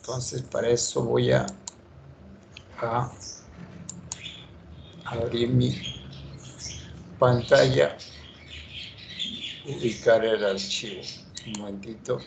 Entonces, para eso voy a abrir mi pantalla, ubicar el archivo. Un momentito.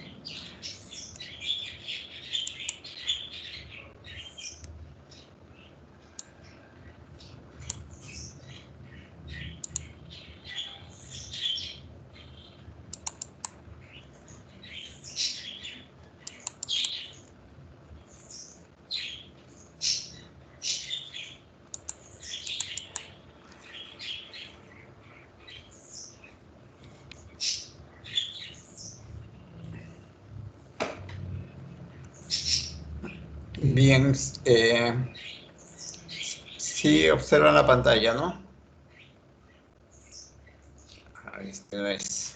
Bien, sí observan la pantalla, ¿no? Este es.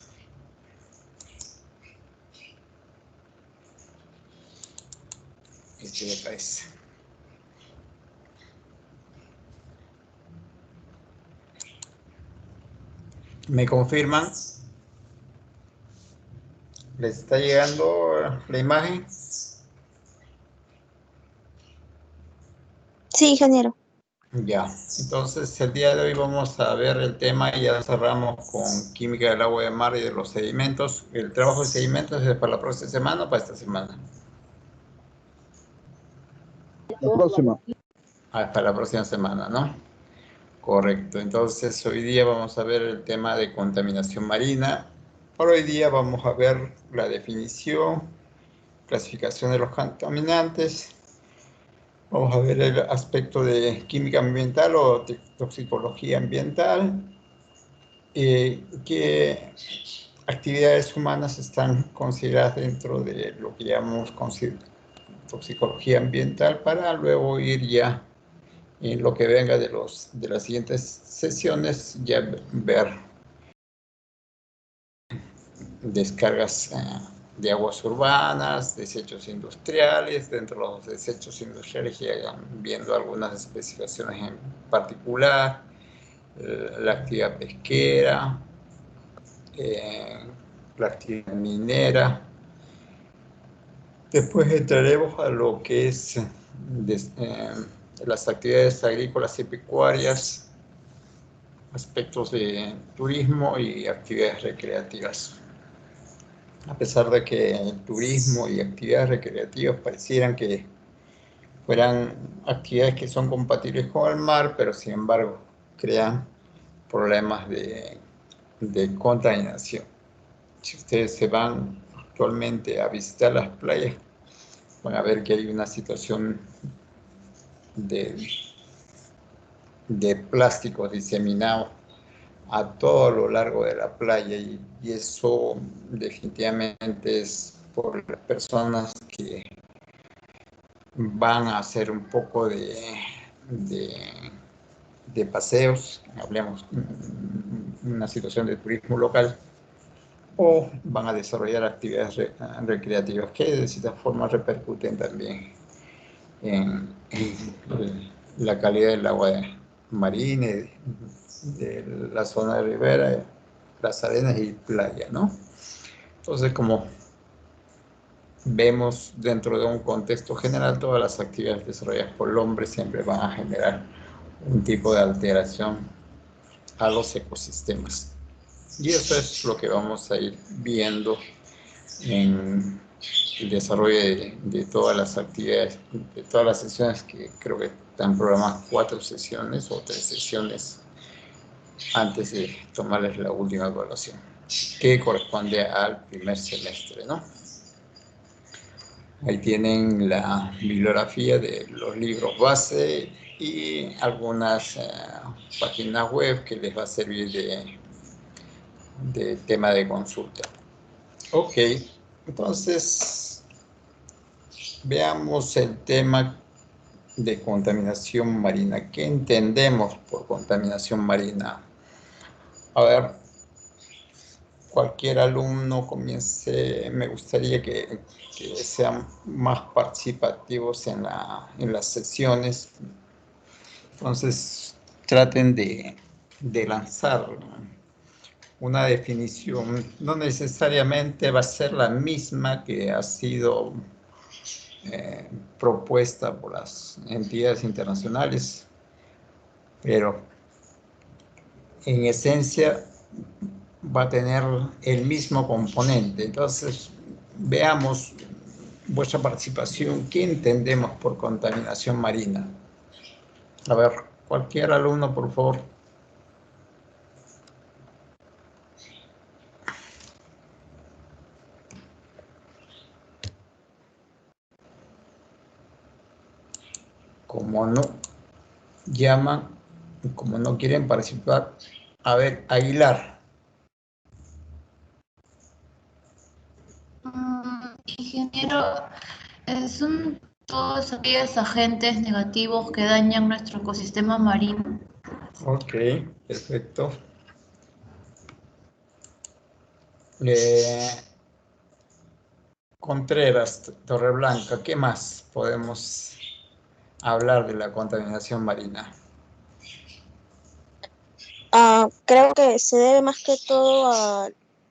Este de acá es. ¿Me confirman? ¿Les está llegando la imagen? Sí, ingeniero. Ya, entonces el día de hoy vamos a ver el tema y ya cerramos con química del agua de mar y de los sedimentos. ¿El trabajo de sedimentos es para la próxima semana o para esta semana? La próxima. Ah, es para la próxima semana, ¿no? Correcto, entonces hoy día vamos a ver el tema de contaminación marina. Por hoy día vamos a ver la definición, clasificación de los contaminantes. Vamos a ver el aspecto de química ambiental o toxicología ambiental. ¿Qué actividades humanas están consideradas dentro de lo que llamamos toxicología ambiental para luego ir ya en lo que venga de las siguientes sesiones, ya ver descargas de aguas urbanas, desechos industriales, dentro de los desechos industriales ya viendo algunas especificaciones en particular, la actividad pesquera, la actividad minera. Después entraremos a lo que es las actividades agrícolas y pecuarias, aspectos de turismo y actividades recreativas. A pesar de que el turismo y actividades recreativas parecieran que fueran actividades que son compatibles con el mar, pero sin embargo crean problemas de contaminación. Si ustedes se van actualmente a visitar las playas, van a ver que hay una situación de plásticos diseminados a todo lo largo de la playa y eso definitivamente es por las personas que van a hacer un poco de paseos, hablemos una situación de turismo local, o van a desarrollar actividades recreativas que de cierta forma repercuten también en la calidad del agua marina, de la zona de ribera, las arenas y playa, ¿no? Entonces, como vemos dentro de un contexto general, todas las actividades desarrolladas por el hombre siempre van a generar un tipo de alteración a los ecosistemas. Y eso es lo que vamos a ir viendo en el desarrollo de todas las actividades, de todas las sesiones, que creo que están programadas 4 sesiones o 3 sesiones antes de tomarles la última evaluación, que corresponde al primer semestre, ¿no? Ahí tienen la bibliografía de los libros base y algunas páginas web que les va a servir de tema de consulta. Ok, entonces veamos el tema de contaminación marina. ¿Qué entendemos por contaminación marina? A ver, cualquier alumno comience, me gustaría que sean más participativos en las sesiones. Entonces, traten de lanzar una definición. No necesariamente va a ser la misma que ha sido propuesta por las entidades internacionales, pero en esencia va a tener el mismo componente. Entonces, veamos vuestra participación. ¿Qué entendemos por contaminación marina? A ver, cualquier alumno, por favor. Como no llaman, como no quieren participar, a ver, Aguilar. Ingeniero, son todos aquellos agentes negativos que dañan nuestro ecosistema marino. Ok, perfecto. Contreras, Torreblanca, ¿qué más podemos hablar de la contaminación marina? Creo que se debe más que todo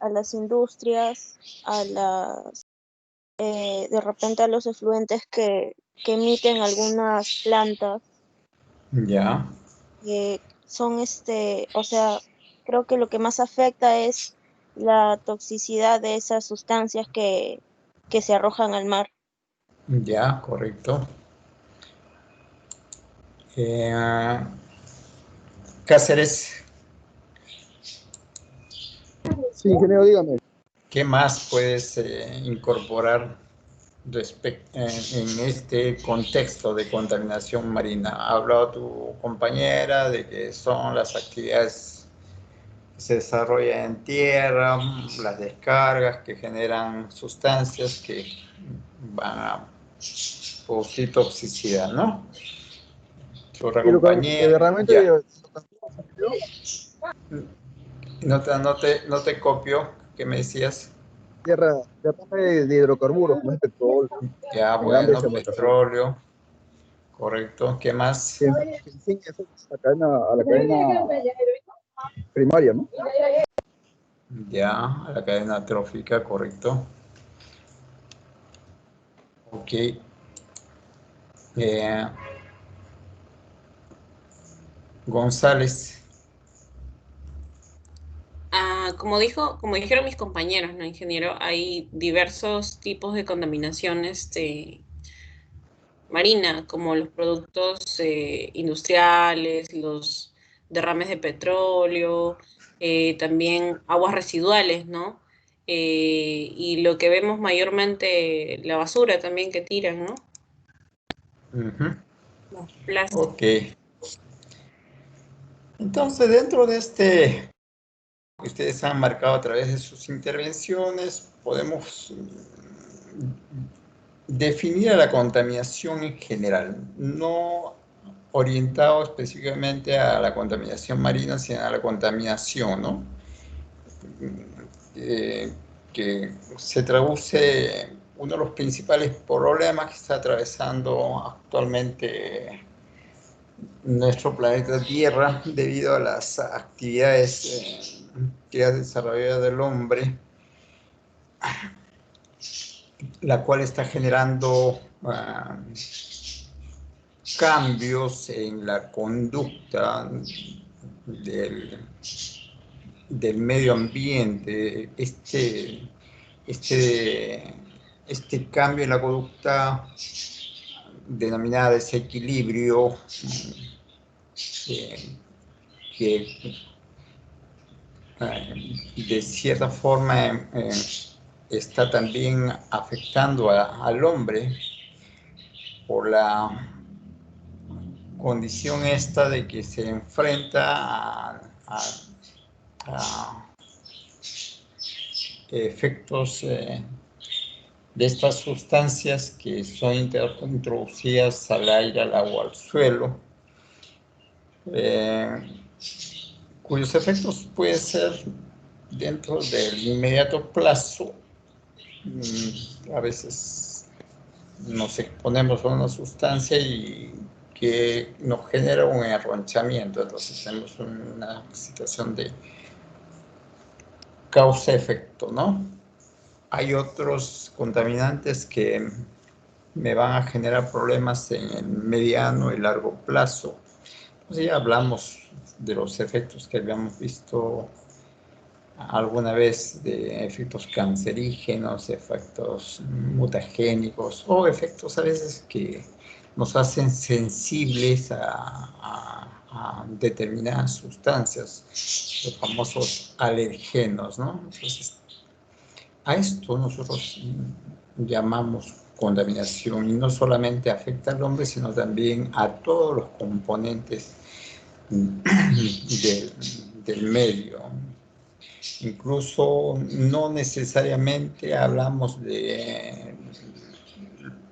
a las industrias, a las, de repente a los efluentes que emiten algunas plantas, Ya, que son o sea, creo que lo que más afecta es la toxicidad de esas sustancias que se arrojan al mar. ya, correcto. Cáceres, Sí, ingeniero, dígame. ¿qué más puedes incorporar en este contexto de contaminación marina? Ha hablado tu compañera de que son las actividades que se desarrollan en tierra, las descargas que generan sustancias que van a producir toxicidad, ¿no? Tu otra Y lo que compañera, realmente ya. ingeniero, No te copio, ¿qué me decías? tierra, de hidrocarburos, como es petróleo, Ya, en grandes bueno, embarcaciones. petróleo, correcto. ¿Qué más? Que en sí, eso es a la cadena primaria, ¿no? Ya, a la cadena trófica, correcto. Ok. Eh, González, Como dijeron mis compañeros, ¿no, ingeniero? Hay diversos tipos de contaminación marina, como los productos industriales, los derrames de petróleo, también aguas residuales, ¿no? Y lo que vemos mayormente, la basura también que tiran, ¿no? ujú, Los plásticos. ok. Entonces, dentro de este que ustedes han marcado a través de sus intervenciones, podemos definir a la contaminación en general, no orientado específicamente a la contaminación marina, sino a la contaminación, ¿no? Eh, que se traduce uno de los principales problemas que está atravesando actualmente nuestro planeta Tierra debido a las actividades que ha desarrollado el hombre, la cual está generando cambios en la conducta del, del medio ambiente. Este cambio en la conducta denominada desequilibrio, eh, que de cierta forma está también afectando al hombre por la condición esta de que se enfrenta a efectos de estas sustancias que son introducidas al aire, al agua, al suelo, eh, cuyos efectos pueden ser dentro del inmediato plazo. A veces nos exponemos a una sustancia y que nos genera un arronchamiento, entonces tenemos una situación de causa-efecto, ¿no? Hay otros contaminantes que me van a generar problemas en el mediano y largo plazo. Entonces ya hablamos de los efectos que habíamos visto alguna vez, de efectos cancerígenos, efectos mutagénicos o efectos a veces que nos hacen sensibles a determinadas sustancias, los famosos alergenos, ¿no? Entonces, a esto nosotros llamamos contaminación, y no solamente afecta al hombre, sino también a todos los componentes del medio. Incluso no necesariamente hablamos de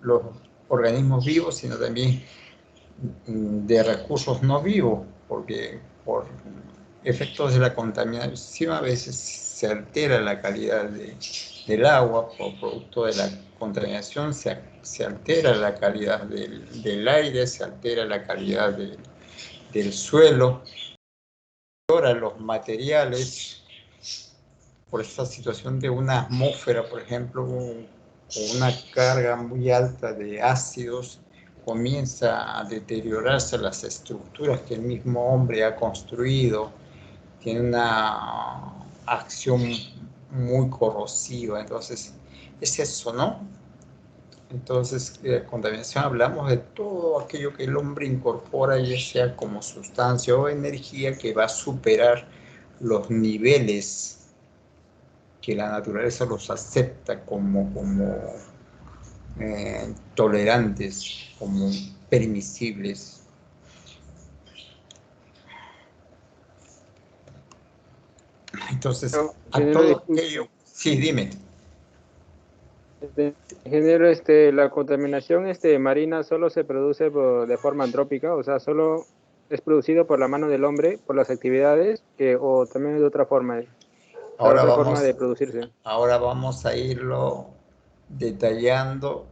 los organismos vivos, sino también de recursos no vivos, porque por efectos de la contaminación a veces se altera la calidad del agua, por producto de la contaminación se altera la calidad del aire, se altera la calidad del suelo. Ahora los materiales, por esta situación de una atmósfera, por ejemplo, con una carga muy alta de ácidos, comienza a deteriorarse las estructuras que el mismo hombre ha construido, tiene una acción muy corrosiva. Entonces, es eso, ¿no? Entonces, de contaminación hablamos de todo aquello que el hombre incorpora, ya sea como sustancia o energía, que va a superar los niveles que la naturaleza los acepta como tolerantes, como permisibles. Entonces, a todo aquello... Sí, dime. Ingeniero, la contaminación marina solo se produce de forma antrópica, o sea, solo es producido por la mano del hombre, por las actividades, o también de otra forma, forma de producirse. Ahora vamos a irlo detallando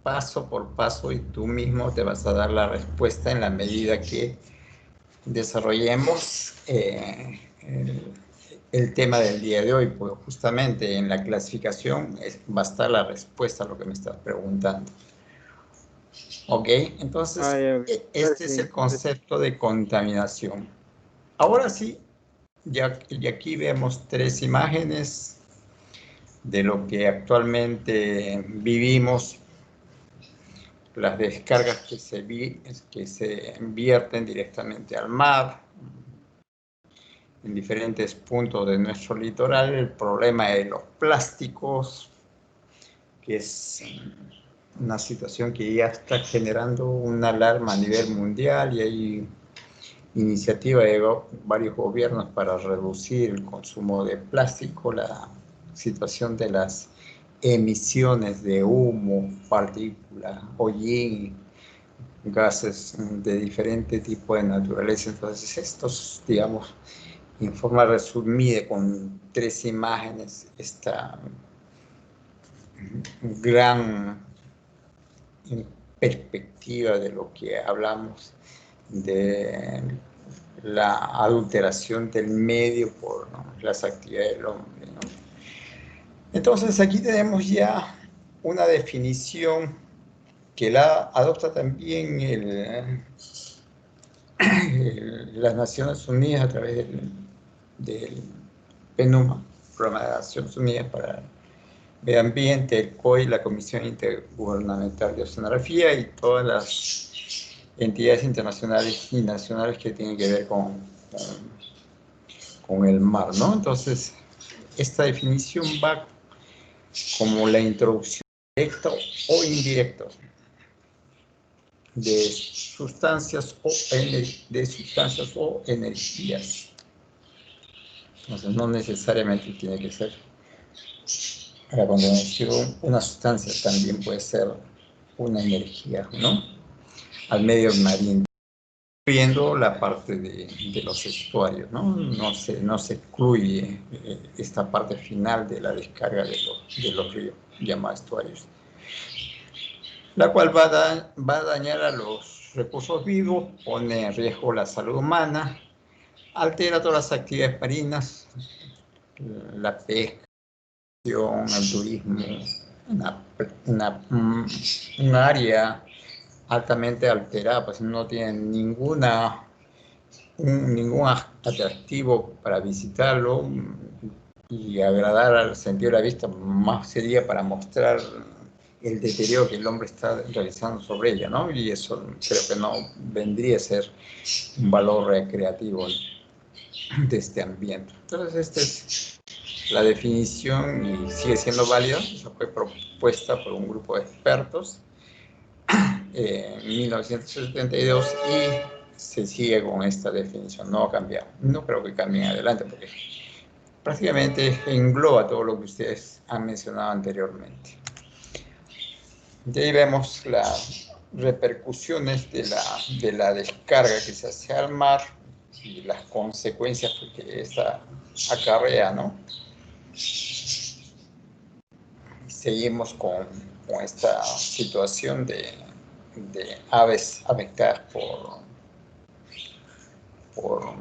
paso por paso, y tú mismo te vas a dar la respuesta en la medida que desarrollemos el tema del día de hoy, pues justamente en la clasificación va a estar la respuesta a lo que me estás preguntando. ¿Ok? Entonces, este es el concepto de contaminación. Ahora sí, y aquí vemos 3 imágenes de lo que actualmente vivimos, las descargas que se vierten directamente al mar, en diferentes puntos de nuestro litoral, el problema de los plásticos, que es una situación que ya está generando una alarma a nivel mundial, y hay iniciativa de varios gobiernos para reducir el consumo de plástico, la situación de las emisiones de humo, partículas, hollín, gases de diferente tipo de naturaleza. Entonces, estos, digamos, en forma resumida, con 3 imágenes, esta gran perspectiva de lo que hablamos de la adulteración del medio por las actividades del hombre, ¿no? Entonces, aquí tenemos ya una definición que la adopta también las Naciones Unidas a través del PNUMA, Programa de Naciones Unidas para el Medio Ambiente, el COI, la Comisión Intergubernamental de Oceanografía, y todas las entidades internacionales y nacionales que tienen que ver con el mar, ¿no? Entonces, esta definición va como la introducción directa o indirecta de sustancias o energías. Entonces, no necesariamente tiene que ser la contaminación una sustancia, también puede ser una energía, ¿no? Al medio marino, incluyendo la parte de los estuarios, ¿no? No se excluye esta parte final de la descarga de los ríos, llamados estuarios, la cual va a dañar a los recursos vivos, pone en riesgo la salud humana, altera todas las actividades marinas, la pesca, el turismo, un área altamente alterada, pues no tiene ningún atractivo para visitarlo y agradar al sentido de la vista, más sería para mostrar el deterioro que el hombre está realizando sobre ella, ¿no? Y eso creo que no vendría a ser un valor recreativo de este ambiente. Entonces, esta es la definición y sigue siendo válida. Esa fue propuesta por un grupo de expertos en 1972 y se sigue con esta definición, no ha cambiado. No creo que cambie en adelante porque prácticamente engloba todo lo que ustedes han mencionado anteriormente. De ahí vemos las repercusiones de la descarga que se hace al mar y las consecuencias que esta acarrea, ¿no? Seguimos con esta situación de aves afectadas por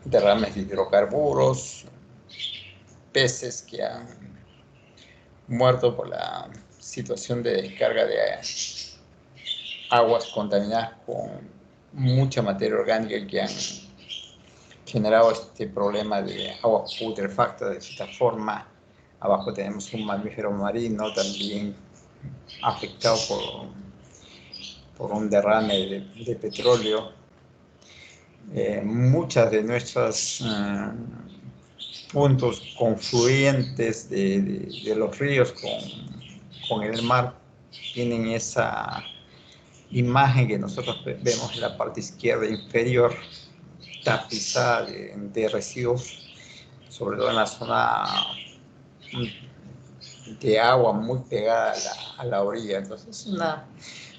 derrames de hidrocarburos, peces que han muerto por la situación de descarga de aguas contaminadas con mucha materia orgánica que han generado este problema de agua putrefacta de esta forma. Abajo tenemos un mamífero marino también afectado por un derrame de petróleo. Muchas de nuestros puntos confluentes de los ríos con el mar tienen esa imagen que nosotros vemos en la parte izquierda inferior, tapizada de residuos, sobre todo en la zona de agua muy pegada a la orilla. Entonces,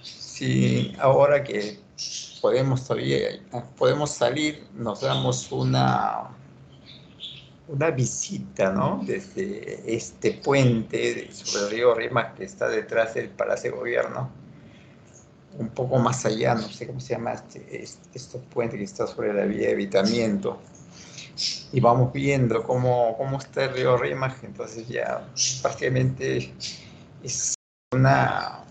si ahora que podemos salir, nos damos una visita, ¿no? Desde este puente sobre el río Rímac que está detrás del Palacio de Gobierno, un poco más allá, no sé cómo se llama este puente que está sobre la vía de Evitamiento, y vamos viendo cómo está el río Rímac. Entonces ya prácticamente es una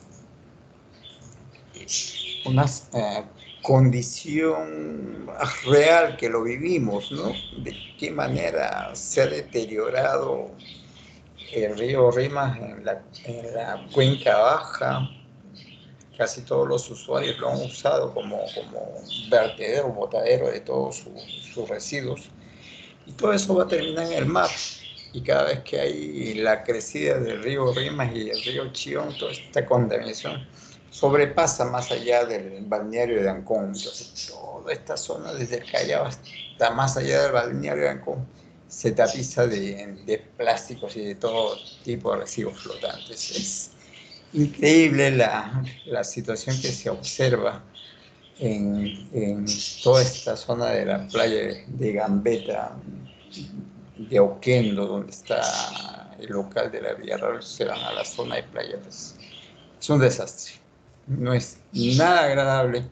condición real que lo vivimos, ¿no? De qué manera se ha deteriorado el río Rímac en la cuenca baja. Casi todos los usuarios lo han usado como vertedero, botadero de todos sus residuos. Y todo eso va a terminar en el mar. Y cada vez que hay la crecida del río Rímac y el río Chillón, toda esta contaminación sobrepasa más allá del balneario de Ancón. Entonces, toda esta zona, desde el Callao hasta más allá del balneario de Ancón, se tapiza de plásticos y de todo tipo de residuos flotantes. Es increíble la situación que se observa en toda esta zona de la playa de Gambetta, de Oquendo, donde está el local de la Villarreal. Se van a la zona de playa, pues es un desastre. No es nada agradable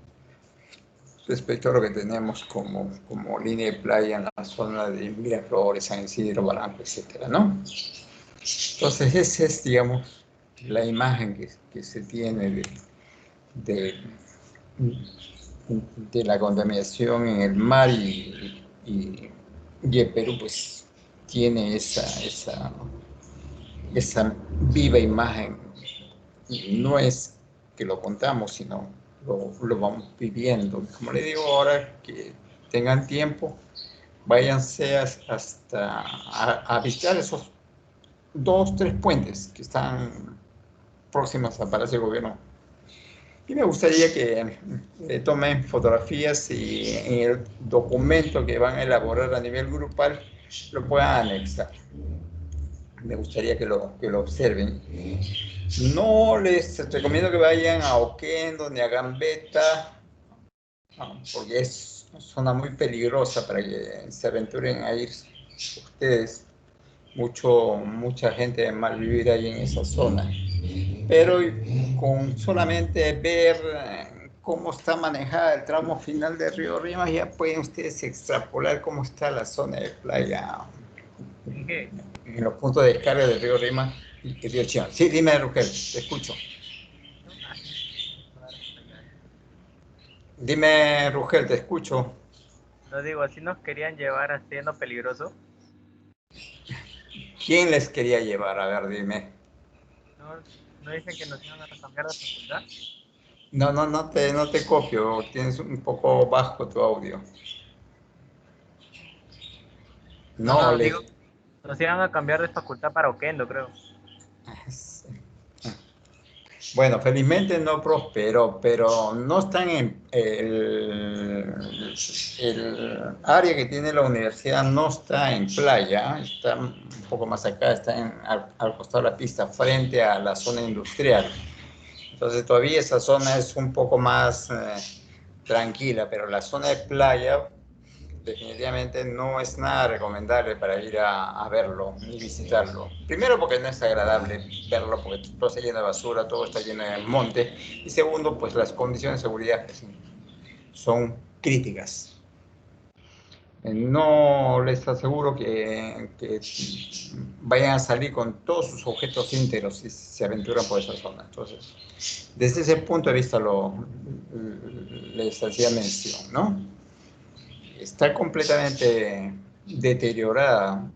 respecto a lo que tenemos como línea de playa en la zona de Miraflores, San Isidro, Barranco, etcétera, ¿no? Entonces, esa es, digamos, la imagen que se tiene de la contaminación en el mar, y el Perú pues tiene esa viva imagen. No es que lo contamos, sino lo vamos viviendo. Como le digo, ahora que tengan tiempo, váyanse a visitar esos 2, 3 puentes que están próximos al Palacio de Gobierno. Y me gustaría que tomen fotografías y en el documento que van a elaborar a nivel grupal lo puedan anexar. Me gustaría que lo observen. No les recomiendo que vayan a Oquendo ni a Gambetta, porque es una zona muy peligrosa para que se aventuren a ir ustedes. Mucha gente de mal vivir ahí en esa zona. Pero con solamente ver cómo está manejada el tramo final del río Rímac, ya pueden ustedes extrapolar cómo está la zona de playa en los puntos de descarga del río Rímac, Sí, dime, Rugel, te escucho. Dime, Rugel, te escucho. No digo, así nos querían llevar haciendo peligroso. ¿Quién les quería llevar? A ver, dime. ¿No dicen que nos iban a cambiar de facultad? No te copio. Tienes un poco bajo tu audio. No, Digo, nos iban a cambiar de facultad para Oquendo, creo. Bueno, felizmente no prosperó, pero no están en el área que tiene la universidad no está en playa, está un poco más acá, está al costado de la pista, frente a la zona industrial. Entonces todavía esa zona es un poco más tranquila, pero la zona de playa definitivamente no es nada recomendable para ir a verlo ni visitarlo. Primero porque no es agradable verlo, porque todo está lleno de basura, todo está lleno de monte. Y segundo, pues las condiciones de seguridad son críticas. No les aseguro que vayan a salir con todos sus objetos íntegros si se aventuran por esa zona. Entonces, desde ese punto de vista les hacía mención, ¿no? Está completamente deteriorada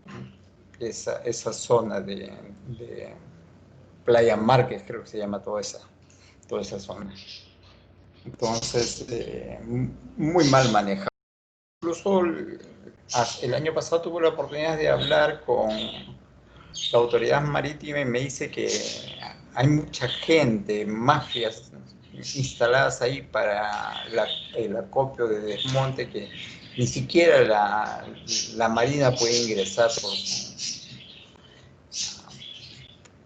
esa zona de Playa Márquez, creo que se llama toda esa zona. Entonces, muy mal manejado. Incluso el año pasado tuve la oportunidad de hablar con la autoridad marítima y me dice que hay mucha gente, mafias instaladas ahí para el acopio de desmonte que ni siquiera la Marina puede ingresar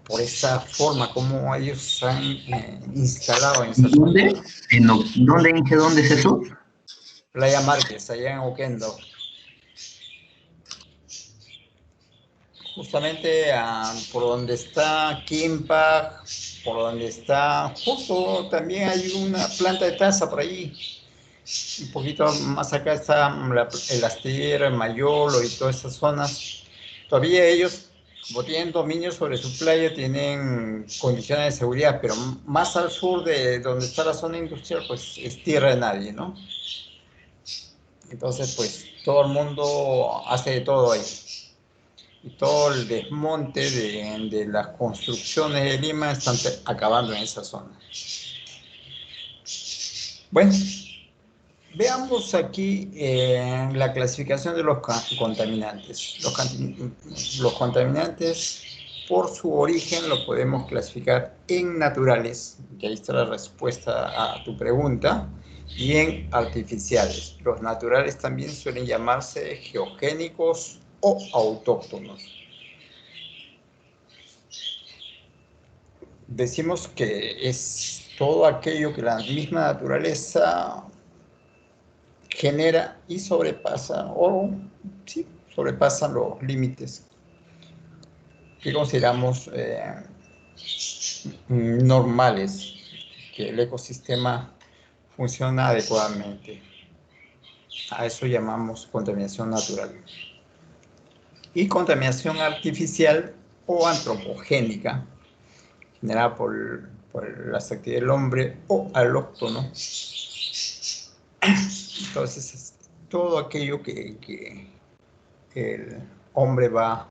por esa forma como ellos se han instalado en esa zona. ¿Dónde es eso? Playa Márquez, allá en Oquendo. Justamente por donde está Quimpa, por donde está, justo también hay una planta de taza por ahí. Un poquito más acá está el astillero, el Mayolo y todas esas zonas. Todavía ellos, como tienen dominio sobre su playa, tienen condiciones de seguridad, pero más al sur de donde está la zona industrial, pues es tierra de nadie, ¿no? Entonces, pues todo el mundo hace de todo ahí. Y todo el desmonte de las construcciones de Lima están acabando en esa zona. Bueno, veamos aquí la clasificación de los contaminantes. Los contaminantes, por su origen, los podemos clasificar en naturales, que ahí está la respuesta a tu pregunta, y en artificiales. Los naturales también suelen llamarse geogénicos o autóctonos. Decimos que es todo aquello que la misma naturaleza genera y sobrepasa, sobrepasan los límites que consideramos normales, que el ecosistema funciona adecuadamente. A eso llamamos contaminación natural. Y contaminación artificial o antropogénica, generada por las actividades del hombre o alóctono. Entonces, es todo aquello que el hombre va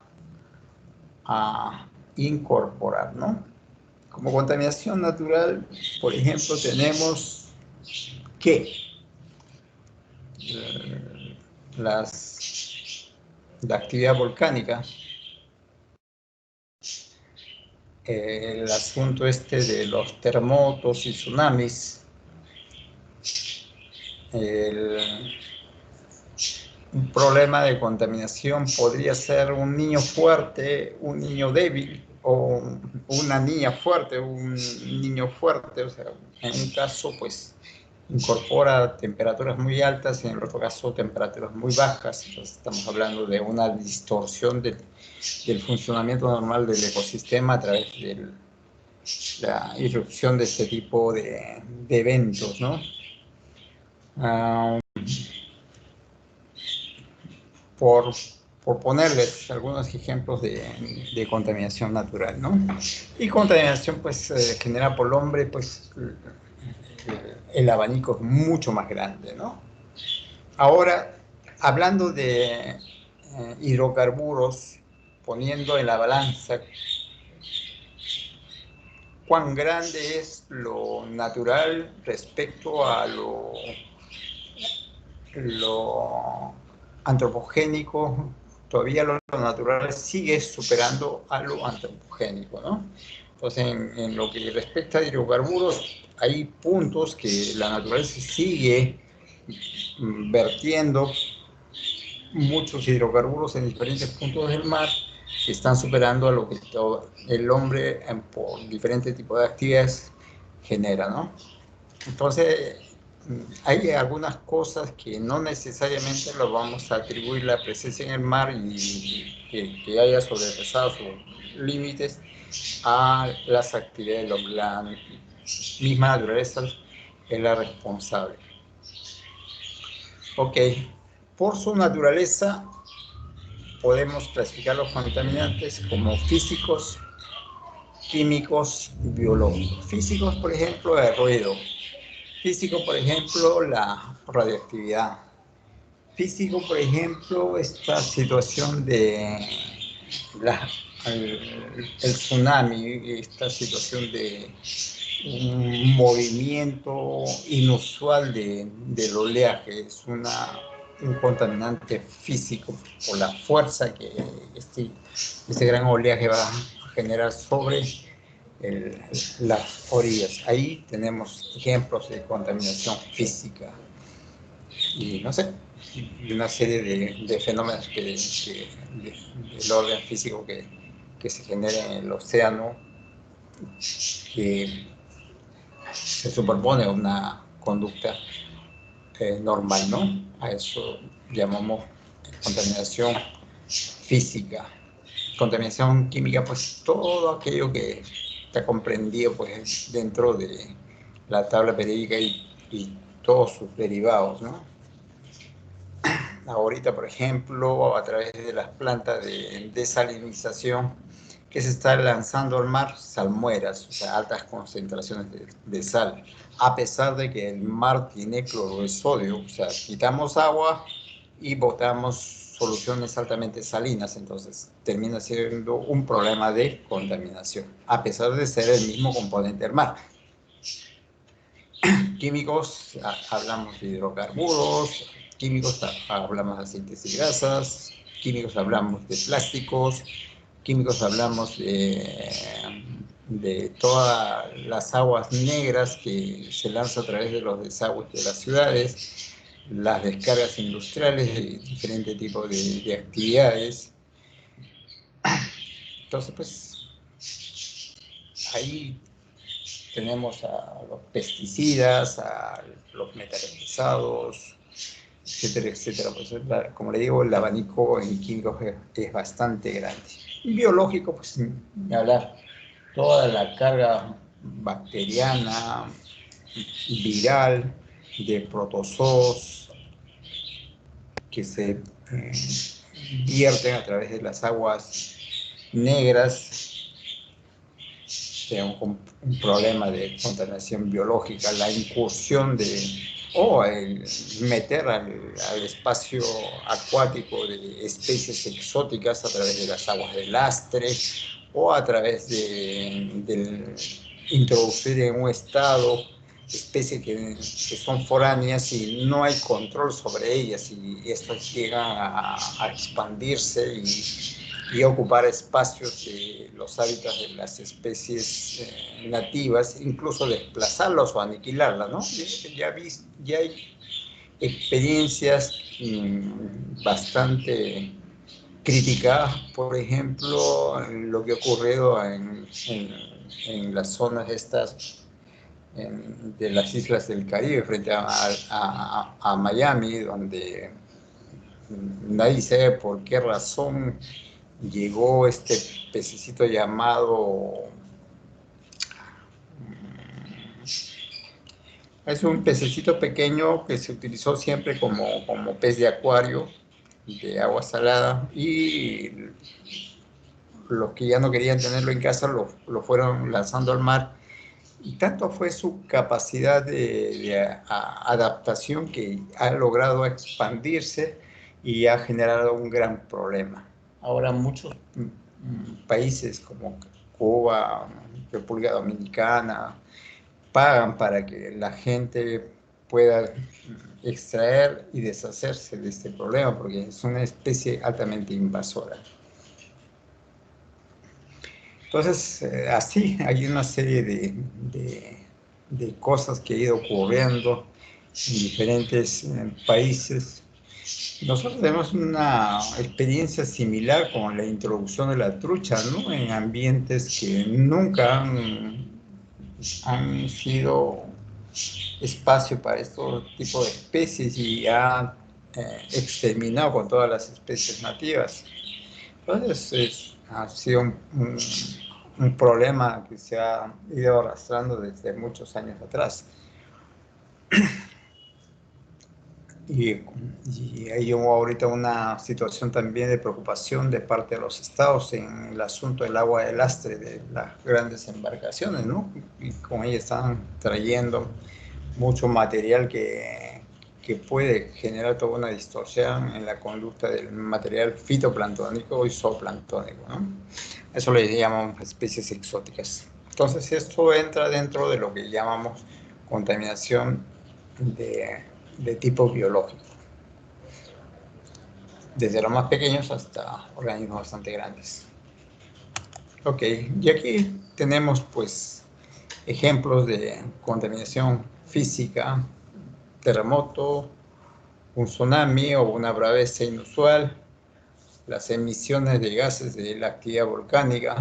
a incorporar, ¿no? Como contaminación natural, por ejemplo, tenemos que la actividad volcánica, el asunto de los terremotos y tsunamis, un problema de contaminación podría ser un niño fuerte, un niño débil, o una niña fuerte, un niño fuerte. O sea, en un caso, pues, incorpora temperaturas muy altas, en el otro caso, temperaturas muy bajas. Entonces, estamos hablando de una distorsión del funcionamiento normal del ecosistema a través de la irrupción de este tipo de eventos, ¿no? Por por ponerles algunos ejemplos de contaminación natural, ¿no? Y contaminación, pues, generada por el hombre, pues, el abanico es mucho más grande, ¿no? Ahora, hablando de hidrocarburos, poniendo en la balanza cuán grande es lo natural respecto a lo antropogénico, todavía lo natural sigue superando a lo antropogénico, ¿no? Entonces, en lo que respecta a hidrocarburos, hay puntos que la naturaleza sigue vertiendo muchos hidrocarburos en diferentes puntos del mar que están superando a lo que el hombre por diferentes tipos de actividades genera, ¿no? Entonces, hay algunas cosas que no necesariamente lo vamos a atribuir la presencia en el mar y que haya sobrepasado sus límites a las actividades de la misma naturaleza es la responsable. Ok, por su naturaleza podemos clasificar los contaminantes como físicos, químicos y biológicos. Físicos, por ejemplo, el ruido. Físico, por ejemplo, la radioactividad. Físico, por ejemplo, esta situación de el tsunami, esta situación de un movimiento inusual del oleaje. Es un contaminante físico por la fuerza que este gran oleaje va a generar sobre las orillas. Ahí tenemos ejemplos de contaminación física y no sé, y una serie de fenómenos del orden físico que se genera en el océano, que se superpone a una conducta normal, ¿no? A eso llamamos contaminación física. Contaminación química, pues todo aquello que está comprendido pues dentro de la tabla periódica y todos sus derivados, ¿no? Ahorita, por ejemplo, a través de las plantas de desalinización que se está lanzando al mar, salmueras, o sea, altas concentraciones de sal, a pesar de que el mar tiene cloruro de sodio, o sea, quitamos agua y botamos soluciones altamente salinas, entonces termina siendo un problema de contaminación, a pesar de ser el mismo componente del mar. Químicos, hablamos de hidrocarburos, químicos, hablamos de aceites y grasas, químicos, hablamos de plásticos, químicos, hablamos de todas las aguas negras que se lanzan a través de los desagües de las ciudades, las descargas industriales de diferentes tipos de actividades. Entonces, pues, ahí tenemos a los pesticidas, a los metales pesados, etcétera, etcétera. Pues, como le digo, el abanico en químicos es bastante grande. Biológico, pues, ni hablar. Toda la carga bacteriana, viral, de protozoos que se vierten a través de las aguas negras, un problema de contaminación biológica, la incursión o el meter al espacio acuático de especies exóticas a través de las aguas de lastre o a través de introducir en un estado especies que son foráneas y no hay control sobre ellas y estas llegan a expandirse y ocupar espacios de los hábitats de las especies nativas, incluso desplazarlos o aniquilarlas, ¿no? Ya hay experiencias bastante criticadas, por ejemplo, lo que ha ocurrido en las zonas estas de las islas del Caribe frente a Miami, donde nadie sabe por qué razón llegó este pececito llamado, es un pececito pequeño que se utilizó siempre como pez de acuario, de agua salada, y los que ya no querían tenerlo en casa lo fueron lanzando al mar. Y tanto fue su capacidad de adaptación que ha logrado expandirse y ha generado un gran problema. Ahora muchos países como Cuba, República Dominicana, pagan para que la gente pueda extraer y deshacerse de este problema, porque es una especie altamente invasora. Entonces, así hay una serie de cosas que ha ido ocurriendo en diferentes países. Nosotros tenemos una experiencia similar con la introducción de la trucha, ¿no? En ambientes que nunca han sido espacio para estos tipos de especies, y ha exterminado con todas las especies nativas. Entonces, ha sido un problema que se ha ido arrastrando desde muchos años atrás. Y hay ahorita una situación también de preocupación de parte de los estados en el asunto del agua de lastre de las grandes embarcaciones, ¿no? Y con ellas están trayendo mucho material que puede generar toda una distorsión en la conducta del material fitoplanctónico y zooplanctónico, ¿no? Eso le llamamos especies exóticas. Entonces, esto entra dentro de lo que llamamos contaminación de tipo biológico, desde los más pequeños hasta organismos bastante grandes. Ok, y aquí tenemos pues ejemplos de contaminación física: terremoto, un tsunami o una braveza inusual, las emisiones de gases de la actividad volcánica.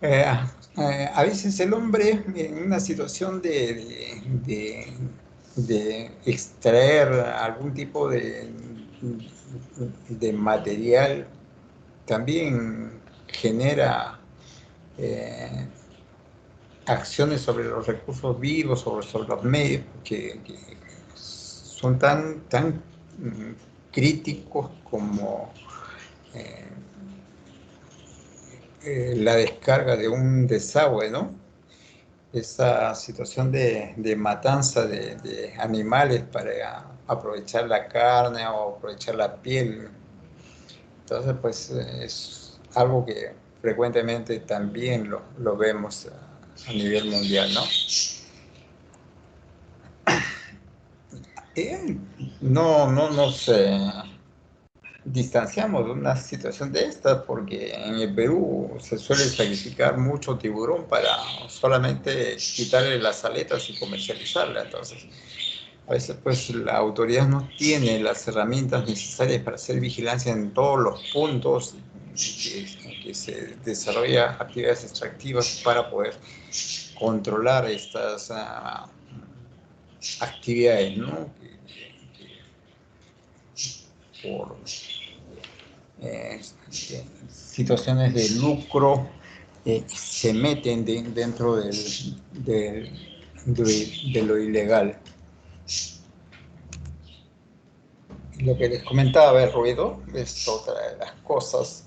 A veces el hombre, en una situación de extraer algún tipo de material, también genera acciones sobre los recursos vivos, sobre los medios, que son tan críticos como la descarga de un desagüe, ¿no? Esa situación de matanza de animales para aprovechar la carne o aprovechar la piel. Entonces, pues es algo que frecuentemente también lo vemos a nivel mundial, ¿no? No nos distanciamos de una situación de esta, porque en el Perú se suele sacrificar mucho tiburón para solamente quitarle las aletas y comercializarla. Entonces, a veces pues la autoridad no tiene las herramientas necesarias para hacer vigilancia en todos los puntos que se desarrolla actividades extractivas para poder controlar estas actividades, ¿no? Por situaciones de lucro se meten dentro de lo ilegal. Lo que les comentaba, el ruido es otra de las cosas.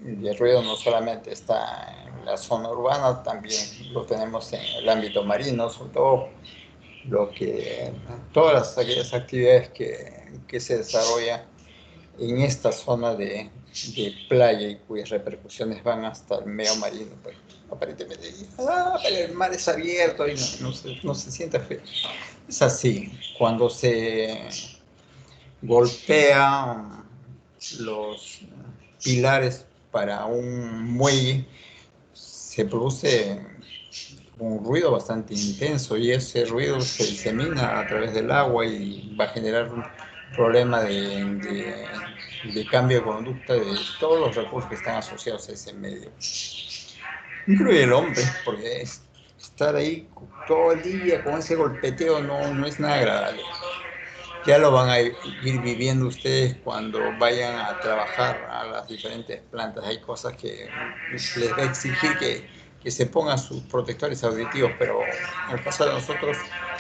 Y el ruido no solamente está en la zona urbana, también lo tenemos en el ámbito marino, sobre todo todas aquellas actividades que se desarrollan en esta zona de playa y cuyas repercusiones van hasta el medio marino. Pues, aparentemente, pero el mar es abierto y no se siente feo. Es así, cuando se golpean los pilares para un muelle, se produce un ruido bastante intenso, y ese ruido se disemina a través del agua y va a generar un problema de cambio de conducta de todos los recursos que están asociados a ese medio. Incluye el hombre, porque estar ahí todo el día con ese golpeteo no es nada agradable. Ya lo van a ir viviendo ustedes cuando vayan a trabajar a las diferentes plantas. Hay cosas que les va a exigir que que se pongan sus protectores auditivos, pero en el caso de nosotros,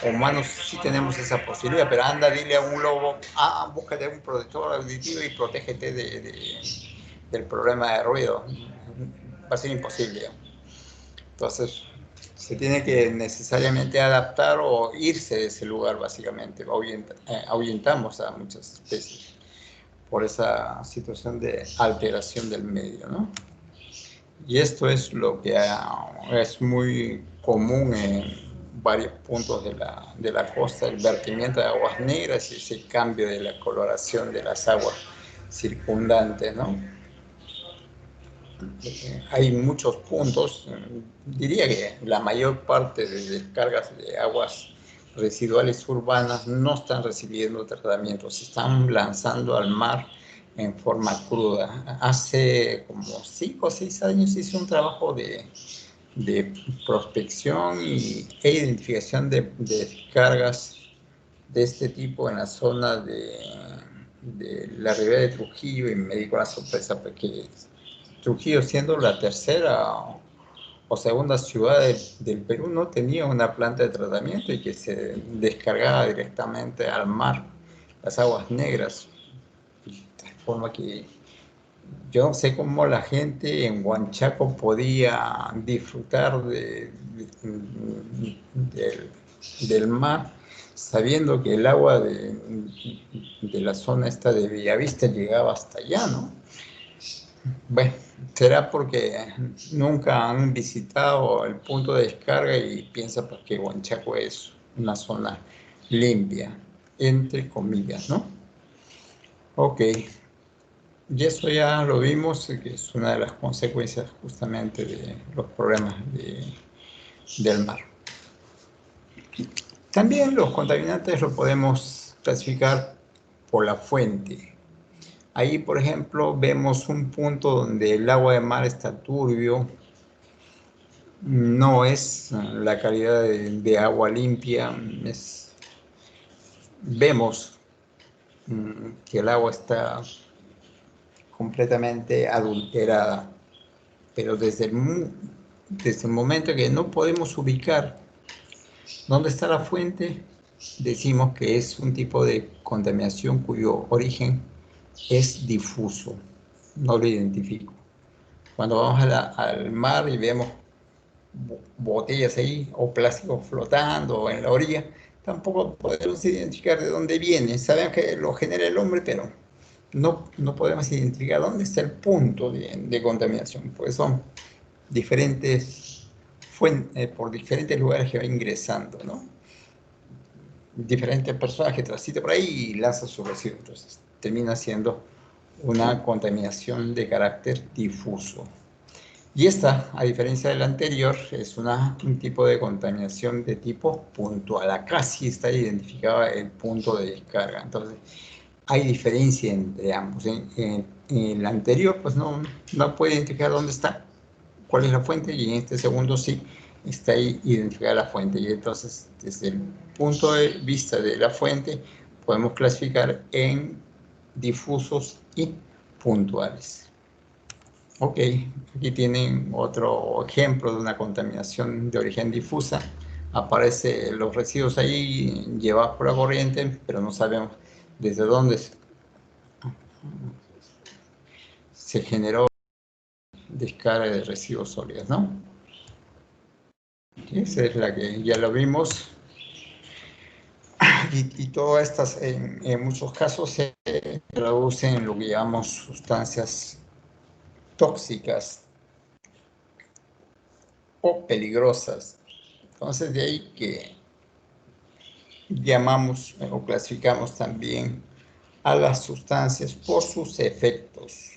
humanos, sí tenemos esa posibilidad, pero anda, dile a un lobo, búscate un protector auditivo y protégete del problema de ruido. Va a ser imposible. Entonces, se tiene que necesariamente adaptar o irse de ese lugar, básicamente. Ahuyentamos a muchas especies por esa situación de alteración del medio, ¿no? Y esto es lo que es muy común en varios puntos de la costa, el vertimiento de aguas negras y ese cambio de la coloración de las aguas circundantes, ¿no? Hay muchos puntos, diría que la mayor parte de descargas de aguas residuales urbanas no están recibiendo tratamientos, se están lanzando al mar en forma cruda. Hace como 5 o 6 años hice un trabajo de prospección e identificación de descargas de este tipo en la zona de la ribera de Trujillo, y me di con la sorpresa porque Trujillo, siendo la tercera o segunda ciudad del Perú, no tenía una planta de tratamiento y que se descargaba directamente al mar las aguas negras. De forma que yo no sé cómo la gente en Huanchaco podía disfrutar del mar, sabiendo que el agua de la zona esta de Bellavista llegaba hasta allá, ¿no? Bueno, será porque nunca han visitado el punto de descarga y piensan pues, que Huanchaco es una zona limpia, entre comillas, ¿no? Ok, y eso ya lo vimos, que es una de las consecuencias justamente de los problemas del mar. También los contaminantes los podemos clasificar por la fuente. Ahí, por ejemplo, vemos un punto donde el agua de mar está turbio, no es la calidad de agua limpia, vemos que el agua está completamente adulterada, pero desde el momento que no podemos ubicar dónde está la fuente, decimos que es un tipo de contaminación cuyo origen es difuso, no lo identifico. Cuando vamos al mar y vemos botellas ahí o plástico flotando en la orilla, tampoco podemos identificar de dónde viene. Sabemos que lo genera el hombre, pero no podemos identificar dónde está el punto de contaminación, pues son diferentes fuentes, por diferentes lugares que va ingresando, ¿no? Diferentes personas que transitan por ahí y lanzan sus residuos, entonces termina siendo una contaminación de carácter difuso. Y esta, a diferencia de la anterior, es un tipo de contaminación de tipo puntual. Acá sí está identificado el punto de descarga. Entonces, hay diferencia entre ambos. En el anterior, pues no puede identificar dónde está, cuál es la fuente, y en este segundo sí está ahí identificada la fuente. Y entonces, desde el punto de vista de la fuente, podemos clasificar en difusos y puntuales. Ok, aquí tienen otro ejemplo de una contaminación de origen difusa. Aparecen los residuos ahí llevados por la corriente, pero no sabemos desde dónde se generó descarga de residuos sólidos, ¿no? Esa es la que ya lo vimos. Y todas estas, en muchos casos, se traducen en lo que llamamos sustancias tóxicas o peligrosas. Entonces, de ahí que llamamos o clasificamos también a las sustancias por sus efectos.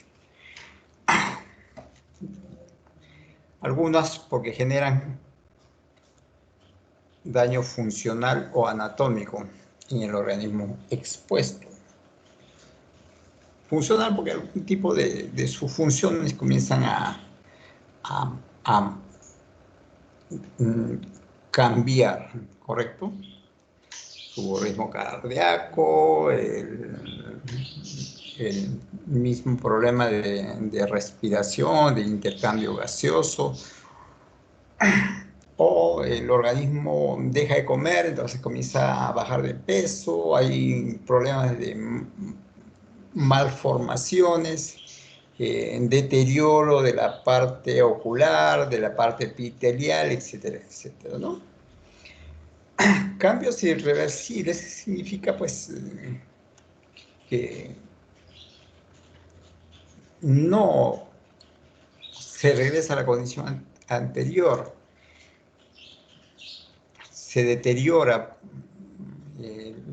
Algunas porque generan daño funcional o anatómico en el organismo expuesto. Funcional porque algún tipo de sus funciones comienzan a cambiar, ¿correcto? Su ritmo cardíaco, el mismo problema de respiración, de intercambio gaseoso, o el organismo deja de comer, entonces comienza a bajar de peso, hay problemas de malformaciones, deterioro de la parte ocular, de la parte epitelial, etcétera, etcétera, ¿no? Cambios irreversibles significa, pues, que no se regresa a la condición anterior, se deteriora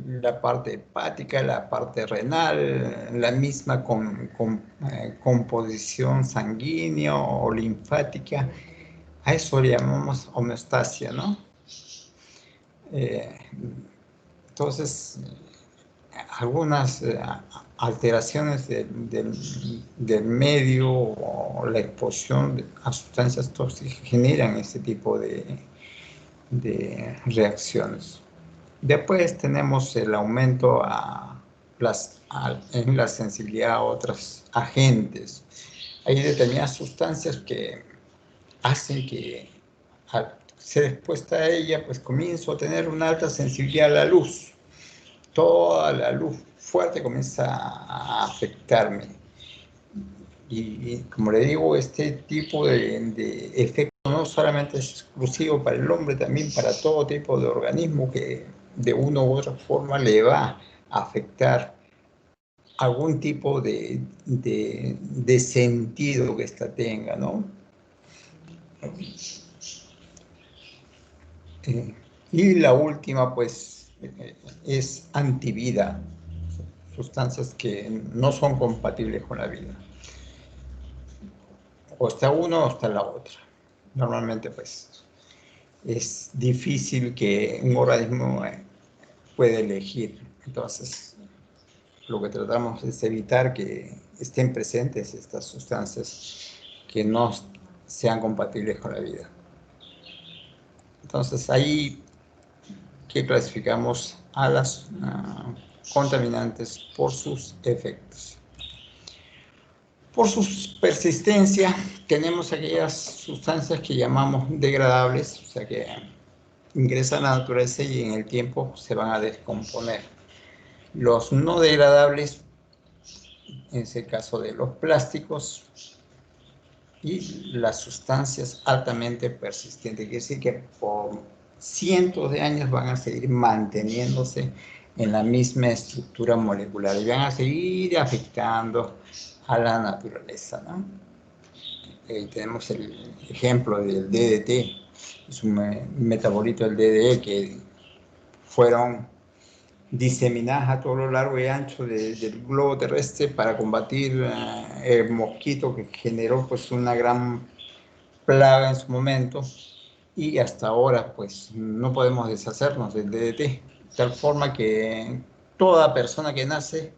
la parte hepática, la parte renal, la misma composición sanguínea o linfática. A eso le llamamos homeostasia, ¿no? Entonces, algunas alteraciones del medio o la exposición a sustancias tóxicas generan este tipo de reacciones. Después tenemos el aumento en la sensibilidad a otros agentes. Hay determinadas sustancias que hacen que al ser expuesta a ella, pues comienzo a tener una alta sensibilidad a la luz. Toda la luz fuerte comienza a afectarme. Y como le digo, este tipo de efecto no solamente es exclusivo para el hombre, también para todo tipo de organismo que de una u otra forma le va a afectar algún tipo de sentido que ésta tenga, ¿no? Y la última, pues, es antivida, sustancias que no son compatibles con la vida. O está uno o está la otra. Normalmente, pues, es difícil que un organismo pueda elegir. Entonces, lo que tratamos es evitar que estén presentes estas sustancias que no sean compatibles con la vida. Entonces, ahí que clasificamos a las contaminantes por sus efectos. Por su persistencia, tenemos aquellas sustancias que llamamos degradables, o sea que ingresan a la naturaleza y en el tiempo se van a descomponer. Los no degradables, en ese caso de los plásticos, y las sustancias altamente persistentes, quiere decir que por cientos de años van a seguir manteniéndose en la misma estructura molecular y van a seguir afectando a la naturaleza, ¿no? Tenemos el ejemplo del DDT, es un metabolito del DDE que fueron diseminadas a todo lo largo y ancho del globo terrestre para combatir el mosquito que generó pues una gran plaga en su momento y hasta ahora pues no podemos deshacernos del DDT, tal forma que toda persona que nace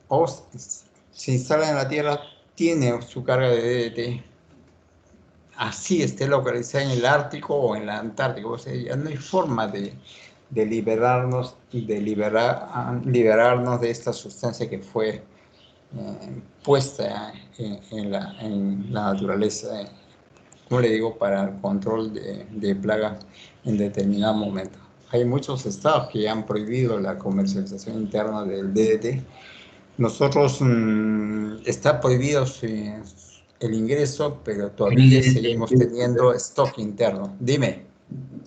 o se instala en la Tierra tiene su carga de DDT, así esté localizada en el Ártico o en la Antártica, o sea, ya no hay forma de liberarnos de esta sustancia que fue puesta en la naturaleza, como le digo, para el control de plagas en determinado momento. Hay muchos estados que ya han prohibido la comercialización interna del DDT. Nosotros está prohibido el ingreso, pero todavía seguimos teniendo stock interno. Dime.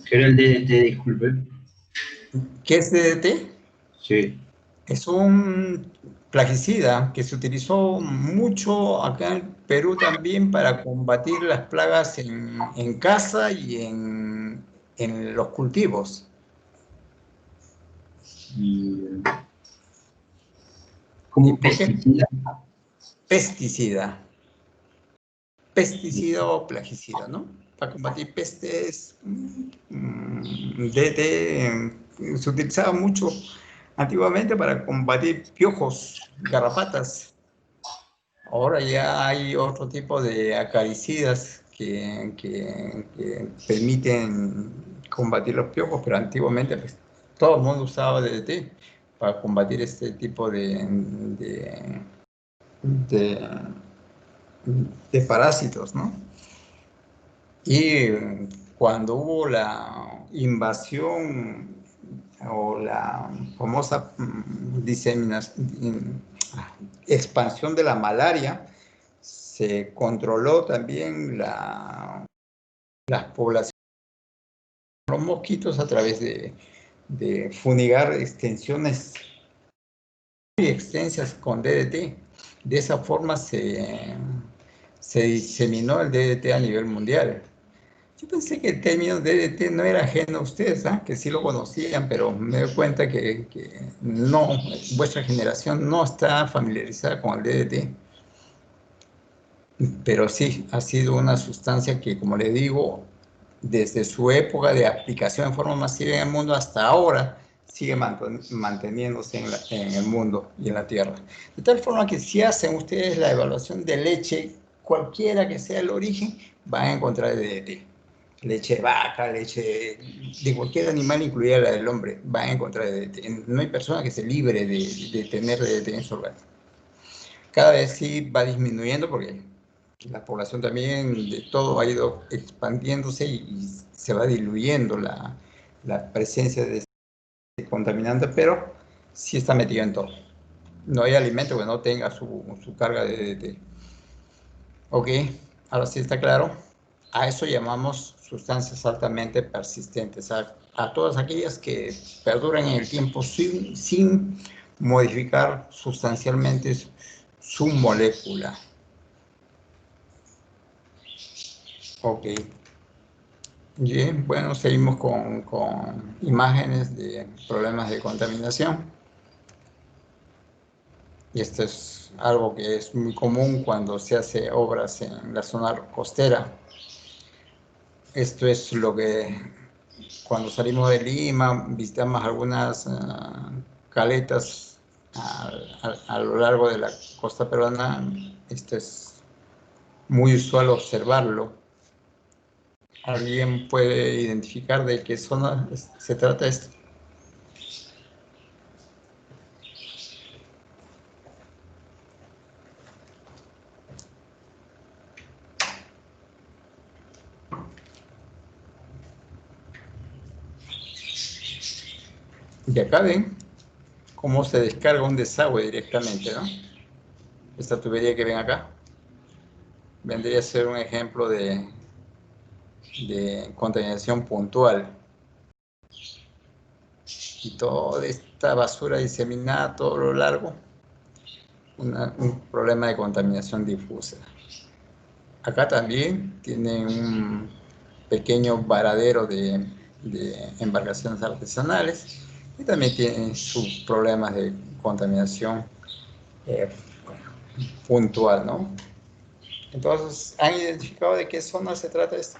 ¿Qué era el DDT, disculpe? ¿Qué es DDT? Sí. Es un plaguicida que se utilizó mucho acá en Perú también para combatir las plagas en casa y en los cultivos. ¿Como pesticida? Pesticida o plaguicida, ¿no? Para combatir pestes, se utilizaba mucho antiguamente para combatir piojos, garrapatas. Ahora ya hay otro tipo de acaricidas que permiten combatir los piojos, pero antiguamente pues, todo el mundo usaba DDT para combatir este tipo de parásitos, ¿no? Y cuando hubo la invasión o la famosa expansión de la malaria, se controló también las poblaciones de los mosquitos a través de fumigar extensiones muy extensas con DDT. De esa forma se diseminó el DDT a nivel mundial. Yo pensé que el término DDT no era ajeno a ustedes, ¿eh? Que sí lo conocían, pero me doy cuenta que no, vuestra generación no está familiarizada con el DDT. Pero sí, ha sido una sustancia que, como le digo, desde su época de aplicación en forma masiva en el mundo hasta ahora, sigue manteniéndose en el mundo y en la Tierra. De tal forma que si hacen ustedes la evaluación de leche, cualquiera que sea el origen, van a encontrar DDT. Leche de vaca, leche de cualquier animal, incluida la del hombre, van a encontrar DDT. No hay persona que se libre de tener DDT en su organismo. Cada vez sí va disminuyendo porque la población también de todo ha ido expandiéndose y se va diluyendo la presencia de este contaminante, pero sí está metido en todo. No hay alimento que no tenga su carga de DDT. Ok, ahora sí está claro. A eso llamamos sustancias altamente persistentes, a todas aquellas que perduran en el tiempo sin modificar sustancialmente su molécula. Ok. Bien, bueno, seguimos con imágenes de problemas de contaminación. Y esto es algo que es muy común cuando se hace obras en la zona costera. Esto es lo que cuando salimos de Lima, visitamos algunas caletas a lo largo de la costa peruana. Esto es muy usual observarlo. ¿Alguien puede identificar de qué zona se trata esto? Y acá ven cómo se descarga un desagüe directamente, ¿no? Esta tubería que ven acá vendría a ser un ejemplo de contaminación puntual. Y toda esta basura diseminada a todo lo largo, un problema de contaminación difusa. Acá también tienen un pequeño varadero de embarcaciones artesanales y también tienen sus problemas de contaminación puntual, ¿no? Entonces, ¿han identificado de qué zona se trata esto?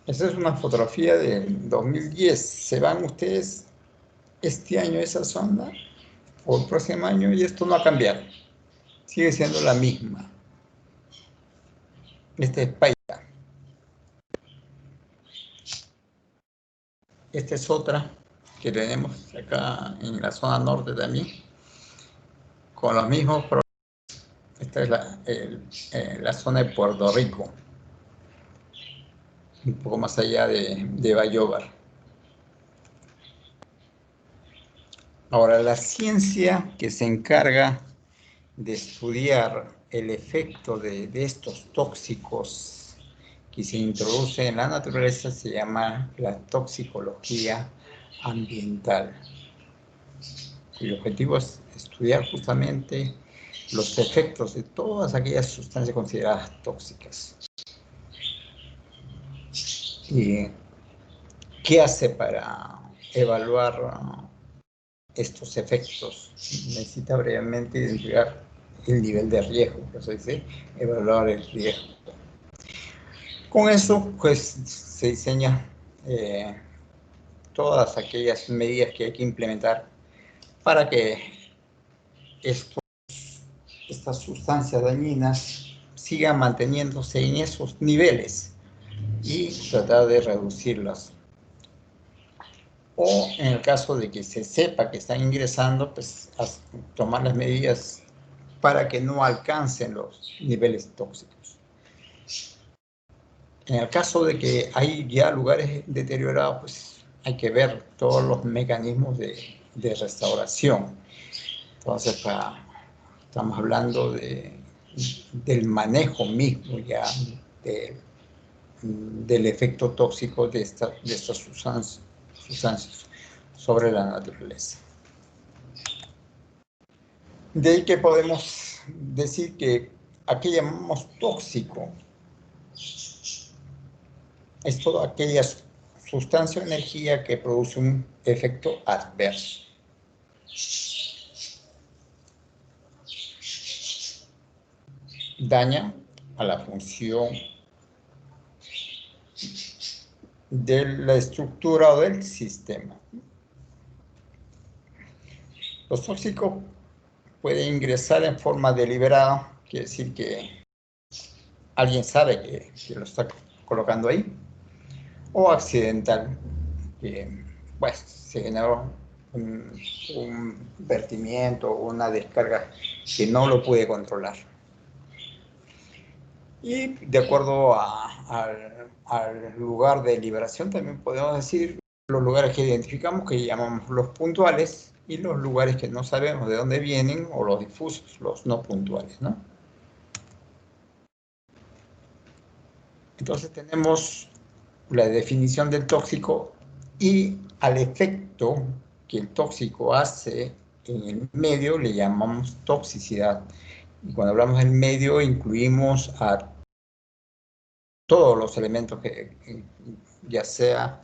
Esta es una fotografía del 2010. ¿Se van ustedes este año a esa zona o el próximo año? Y esto no ha cambiado. Sigue siendo la misma. Esta es Paita. Esta es otra que tenemos acá en la zona norte también, con los mismos problemas. Esta es la zona de Puerto Rico, un poco más allá de Bayóvar. Ahora, la ciencia que se encarga de estudiar el efecto de estos tóxicos que se introducen en la naturaleza se llama la toxicología ambiental. Cuyo objetivo es estudiar justamente los efectos de todas aquellas sustancias consideradas tóxicas. ¿Y qué hace para evaluar estos efectos? Necesita brevemente identificar el nivel de riesgo, por eso dice evaluar el riesgo. Con eso, pues, se diseña todas aquellas medidas que hay que implementar para que estas sustancias dañinas sigan manteniéndose en esos niveles y tratar de reducirlas. O en el caso de que se sepa que están ingresando, pues tomar las medidas para que no alcancen los niveles tóxicos. En el caso de que hay ya lugares deteriorados, pues hay que ver todos los mecanismos de restauración. Entonces, estamos hablando del manejo mismo ya del efecto tóxico de estas sustancias sobre la naturaleza. De ahí que podemos decir que a qué llamamos tóxico es toda aquella sustancia o energía que produce un efecto adverso. Daña a la función de la estructura o del sistema. Los tóxicos pueden ingresar en forma deliberada, quiere decir que alguien sabe que lo está colocando ahí, o accidental, que pues, se generó un vertimiento o una descarga que no lo puede controlar. Y de acuerdo al lugar de liberación, también podemos decir los lugares que identificamos, que llamamos los puntuales, y los lugares que no sabemos de dónde vienen, o los difusos, los no puntuales, ¿no? Entonces tenemos la definición del tóxico y al efecto que el tóxico hace en el medio le llamamos toxicidad. Y cuando hablamos del medio incluimos a todos los elementos que ya sea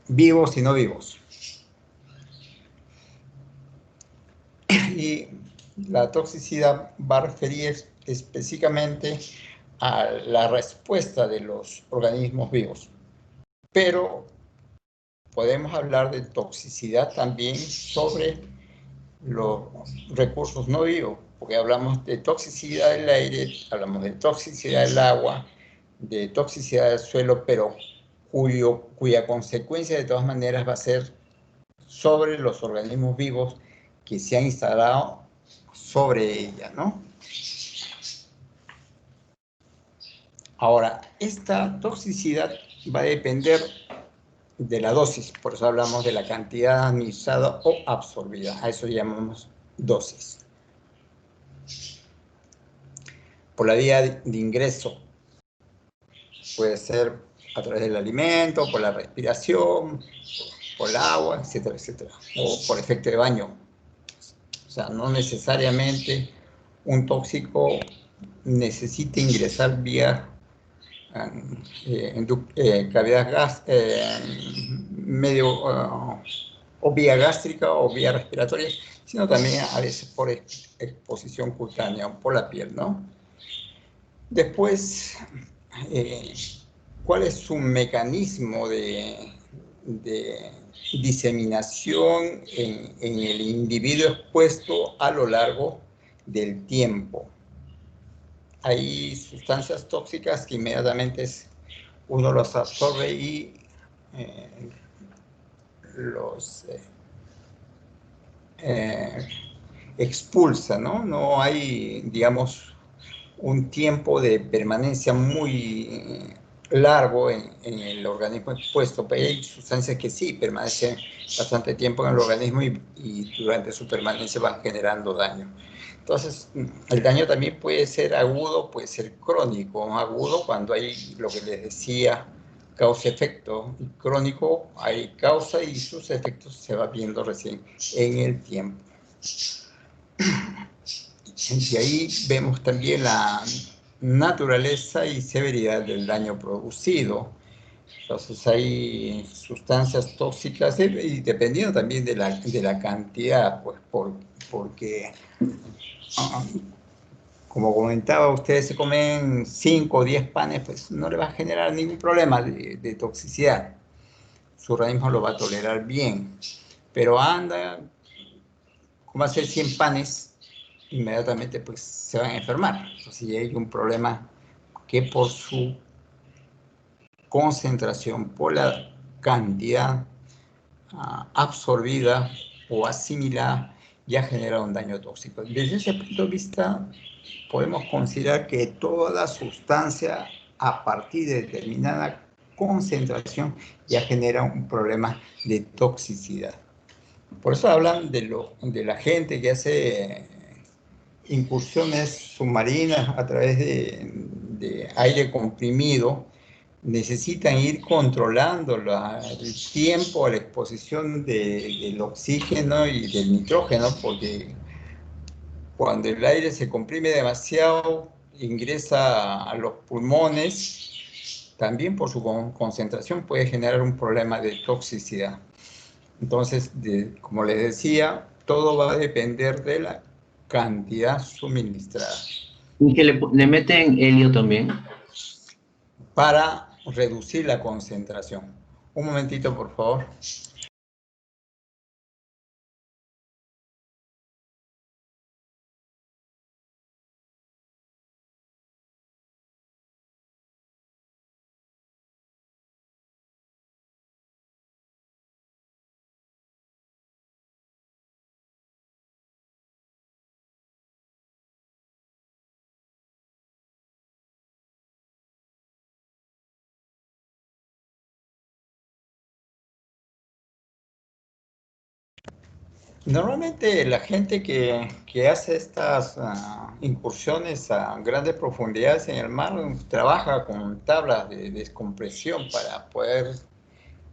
vivos y no vivos. Y la toxicidad va a referir específicamente a la respuesta de los organismos vivos. Pero podemos hablar de toxicidad también sobre los recursos no vivos, porque hablamos de toxicidad del aire, hablamos de toxicidad del agua, de toxicidad del suelo, pero cuya consecuencia de todas maneras va a ser sobre los organismos vivos que se han instalado sobre ella, ¿no? Ahora, esta toxicidad va a depender de la dosis, por eso hablamos de la cantidad administrada o absorbida, a eso llamamos dosis. Por la vía de ingreso, puede ser a través del alimento, por la respiración, por el agua, etcétera, etcétera, o por efecto de baño. O sea, no necesariamente un tóxico necesita ingresar vía cavidad o vía gástrica o vía respiratoria, sino también a veces por exposición cutánea o por la piel, ¿no? Después, ¿cuál es su mecanismo de diseminación en el individuo expuesto a lo largo del tiempo? Hay sustancias tóxicas que inmediatamente uno los absorbe y los expulsa, ¿no? No hay, digamos, un tiempo de permanencia muy largo en el organismo expuesto, pero hay sustancias que sí permanecen bastante tiempo en el organismo y durante su permanencia van generando daño. Entonces, el daño también puede ser agudo, puede ser crónico. Agudo cuando hay lo que les decía, causa-efecto. Y crónico hay causa y sus efectos se van viendo recién en el tiempo. Y ahí vemos también la naturaleza y severidad del daño producido. Entonces hay sustancias tóxicas y dependiendo también de la cantidad, pues porque como comentaba, ustedes se comen 5 o 10 panes, pues no le va a generar ningún problema de toxicidad. Su organismo lo va a tolerar bien. Pero anda, como hacer 100 panes, inmediatamente pues se van a enfermar. Entonces hay un problema que por su concentración, por la cantidad absorbida o asimilada, ya genera un daño tóxico. Desde ese punto de vista, podemos considerar que toda sustancia a partir de determinada concentración ya genera un problema de toxicidad. Por eso hablan de la gente que hace incursiones submarinas a través de aire comprimido, necesitan ir controlando el tiempo a la exposición del oxígeno y del nitrógeno, porque cuando el aire se comprime demasiado, ingresa a los pulmones, también por su concentración puede generar un problema de toxicidad. Entonces, como les decía, todo va a depender de la cantidad suministrada. ¿Y que le meten helio también? Para reducir la concentración. Un momentito, por favor. Normalmente la gente que hace estas incursiones a grandes profundidades en el mar trabaja con tablas de descompresión para poder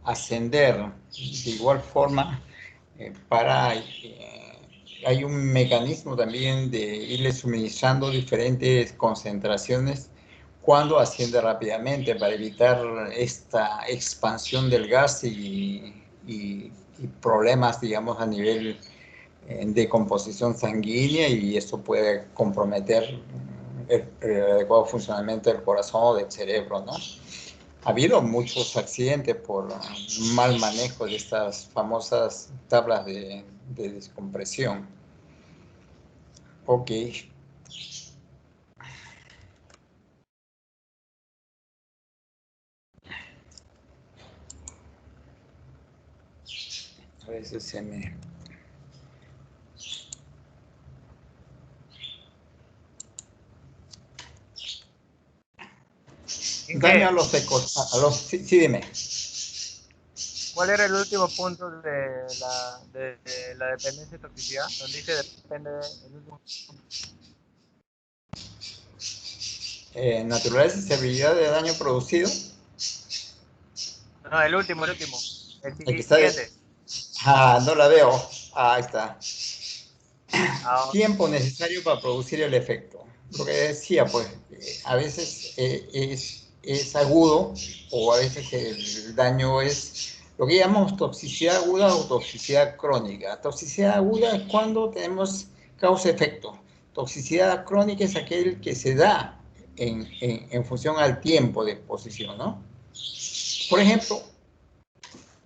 ascender. De igual forma, hay un mecanismo también de irle suministrando diferentes concentraciones cuando asciende rápidamente para evitar esta expansión del gas y problemas, digamos, a nivel de composición sanguínea, y eso puede comprometer el adecuado funcionamiento del corazón o del cerebro, ¿no? Ha habido muchos accidentes por mal manejo de estas famosas tablas de descompresión. Ok. A veces se me... Daño a los ecos... sí, dime. ¿Cuál era el último punto de la dependencia y toxicidad? Donde dice depende el último punto. Naturaleza y severidad de daño producido. No, el último. El El que está siguiente. no la veo. Ahí está. Ah, Tiempo necesario para producir el efecto. Lo que decía, pues, a veces es agudo, o a veces el daño es lo que llamamos toxicidad aguda o toxicidad crónica. Toxicidad aguda es cuando tenemos causa-efecto. Toxicidad crónica es aquel que se da en función al tiempo de exposición, ¿no? Por ejemplo,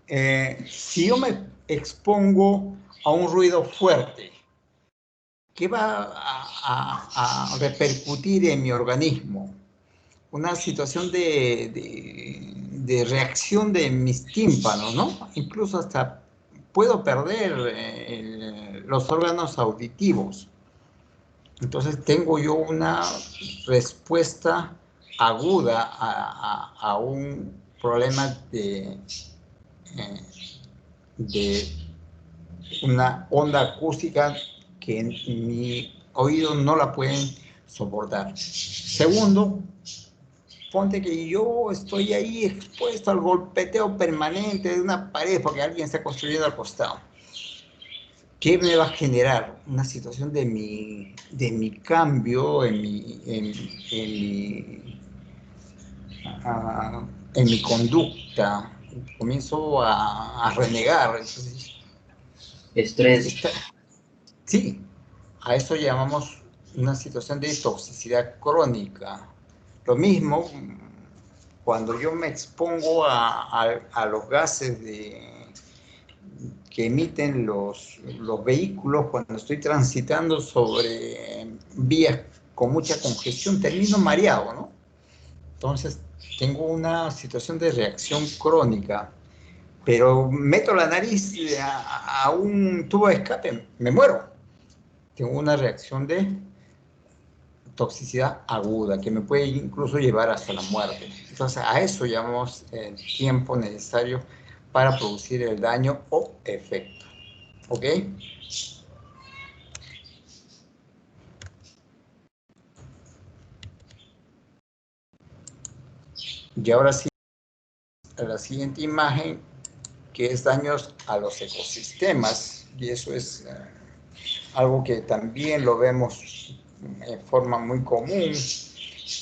si yo me expongo a un ruido fuerte, ¿qué va a repercutir en mi organismo? Una situación de reacción de mis tímpanos, ¿no? Incluso hasta puedo perder los órganos auditivos. Entonces tengo yo una respuesta aguda a un problema de una onda acústica que mi oído no la pueden soportar. Segundo, ponte que yo estoy ahí expuesto al golpeteo permanente de una pared porque alguien está construyendo al costado. ¿Qué me va a generar? Una situación de mi cambio, en mi conducta. Comienzo a renegar. Entonces, Estrés. Sí, a eso llamamos una situación de toxicidad crónica. Lo mismo cuando yo me expongo a los gases que emiten los vehículos cuando estoy transitando sobre vías con mucha congestión, termino mareado, ¿no? Entonces, tengo una situación de reacción crónica, pero meto la nariz a un tubo de escape, me muero. tengo una reacción de toxicidad aguda que me puede incluso llevar hasta la muerte. Entonces, a eso llamamos el tiempo necesario para producir el daño o efecto. ¿Ok? Y ahora sí, a la siguiente imagen, que es daños a los ecosistemas. Y eso es algo que también lo vemos en forma muy común,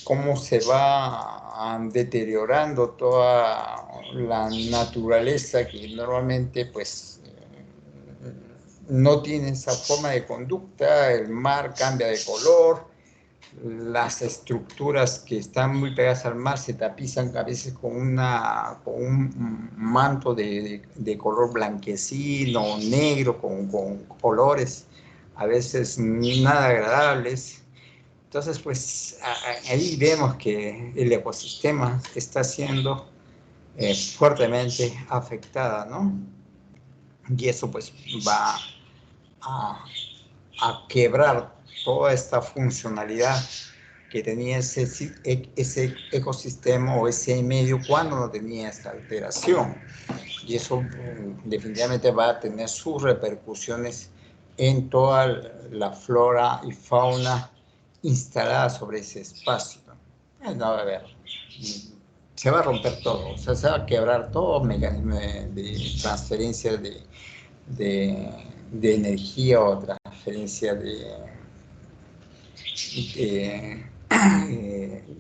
cómo se va deteriorando toda la naturaleza que normalmente pues no tiene esa forma de conducta, el mar cambia de color, las estructuras que están muy pegadas al mar se tapizan a veces con un manto de color blanquecino, negro, con colores a veces nada agradables. Entonces, pues ahí vemos que el ecosistema está siendo fuertemente afectada, ¿no? Y eso pues va a quebrar toda esta funcionalidad que tenía ese ecosistema o ese medio cuando no tenía esta alteración. Y eso definitivamente va a tener sus repercusiones en toda la flora y fauna instalada sobre ese espacio. No, a ver, se va a romper todo, o sea, se va a quebrar todo mecanismo de transferencia de energía o transferencia de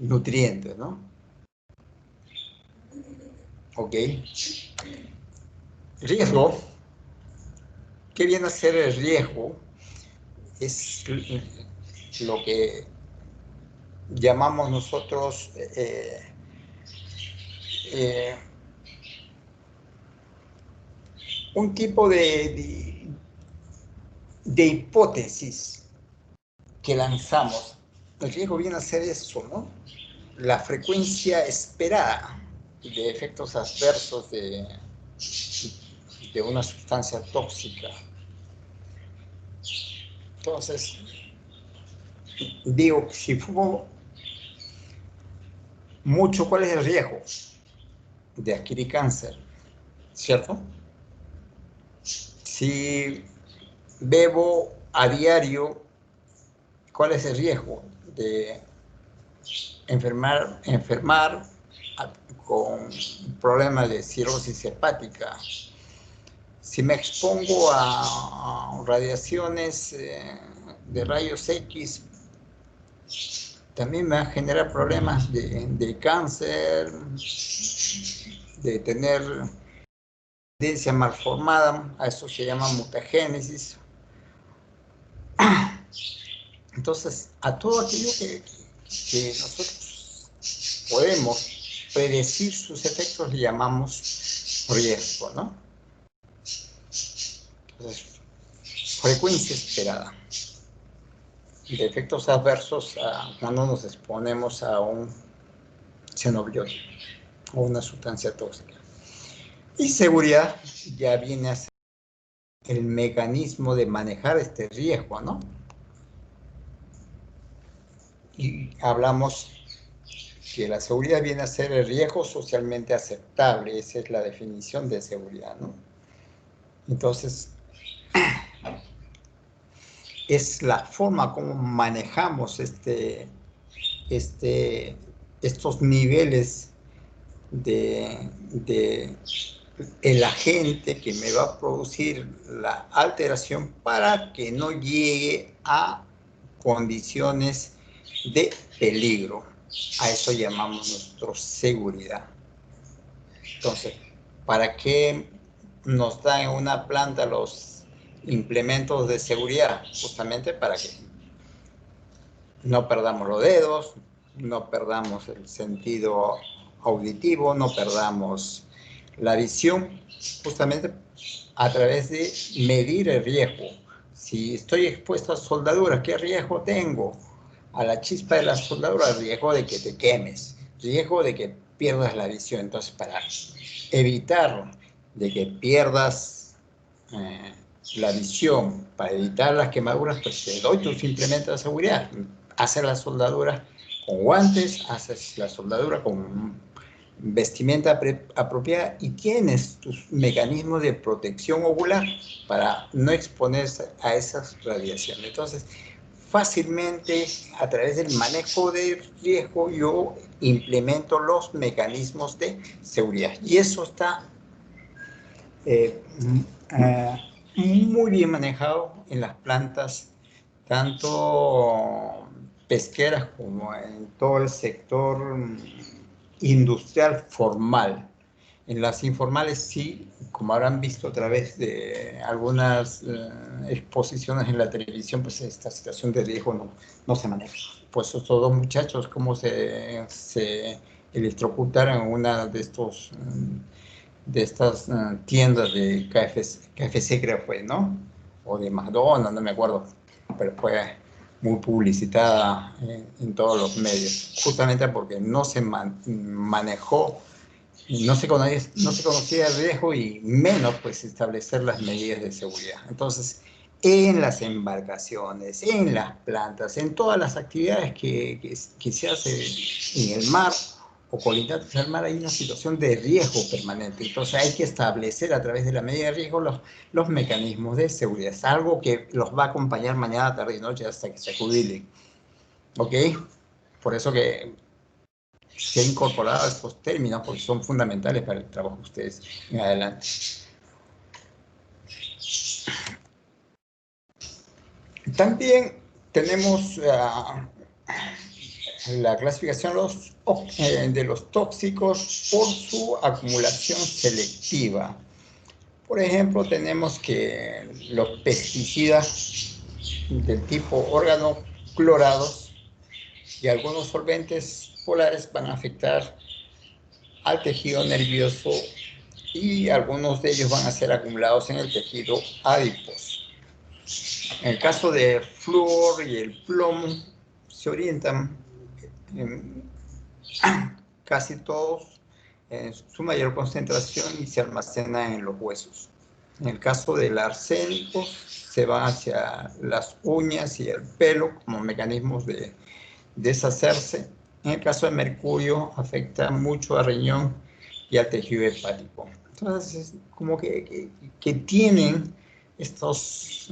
nutrientes, ¿no? Ok. Riesgo. ¿Qué viene a ser el riesgo? Es lo que llamamos nosotros un tipo de hipótesis que lanzamos. El riesgo viene a ser eso, ¿no? La frecuencia esperada de efectos adversos de una sustancia tóxica. Entonces, digo, si fumo mucho, ¿cuál es el riesgo de adquirir cáncer? ¿Cierto? Si bebo a diario, ¿cuál es el riesgo de enfermar con problemas de cirrosis hepática? Si me expongo a radiaciones de rayos X, también me va a generar problemas de cáncer, de tener tendencia malformada, a eso se llama mutagénesis. Entonces, a todo aquello que nosotros podemos predecir sus efectos le llamamos riesgo, ¿no? Entonces, frecuencia esperada de efectos adversos cuando nos exponemos a un xenobiótico o una sustancia tóxica. Y seguridad ya viene a ser el mecanismo de manejar este riesgo, ¿no? Y hablamos que la seguridad viene a ser el riesgo socialmente aceptable, esa es la definición de seguridad, ¿no? Entonces, es la forma como manejamos estos niveles de el agente que me va a producir la alteración para que no llegue a condiciones de peligro. A eso llamamos nuestra seguridad. Entonces, ¿para qué nos dan en una planta los implementos de seguridad? Justamente para que no perdamos los dedos, no perdamos el sentido auditivo, no perdamos la visión, justamente a través de medir el riesgo. Si estoy expuesto a soldadura, ¿qué riesgo tengo? A la chispa de la soldadura, riesgo de que te quemes, riesgo de que pierdas la visión. Entonces, para evitar de que pierdas la visión para evitar las quemaduras, pues te doy tus implementos de seguridad. Haces la soldadura con guantes, haces la soldadura con vestimenta apropiada y tienes tus mecanismos de protección ocular para no exponerse a esas radiaciones. Entonces, fácilmente, a través del manejo de riesgo, yo implemento los mecanismos de seguridad. Y eso está muy bien manejado en las plantas, tanto pesqueras como en todo el sector industrial formal. En las informales sí, como habrán visto a través de algunas exposiciones en la televisión, pues esta situación de riesgo no se maneja. Pues estos dos muchachos, cómo se electrocutaron en una de estas tiendas de KFC creo fue, ¿no? O de McDonald's, no me acuerdo, pero fue muy publicitada en todos los medios, justamente porque no se manejó, no se conocía el riesgo y menos pues establecer las medidas de seguridad. Entonces, en las embarcaciones, en las plantas, en todas las actividades que se hace en el mar o colindantes al mar, hay una situación de riesgo permanente. Entonces hay que establecer a través de la medida de riesgo los mecanismos de seguridad. Es algo que los va a acompañar mañana, tarde y noche hasta que se jubilen. ¿Ok? Por eso que se han incorporado estos términos, porque son fundamentales para el trabajo de ustedes en adelante. También tenemos la clasificación de los tóxicos por su acumulación selectiva. Por ejemplo, tenemos que los pesticidas del tipo organoclorados y algunos solventes polares van a afectar al tejido nervioso y algunos de ellos van a ser acumulados en el tejido adiposo. En el caso de flúor y el plomo, se orientan casi todos en su mayor concentración y se almacenan en los huesos. En el caso del arsénico, se va hacia las uñas y el pelo como mecanismos de deshacerse. En el caso de mercurio, afecta mucho al riñón y al tejido hepático. Entonces, como que tienen estas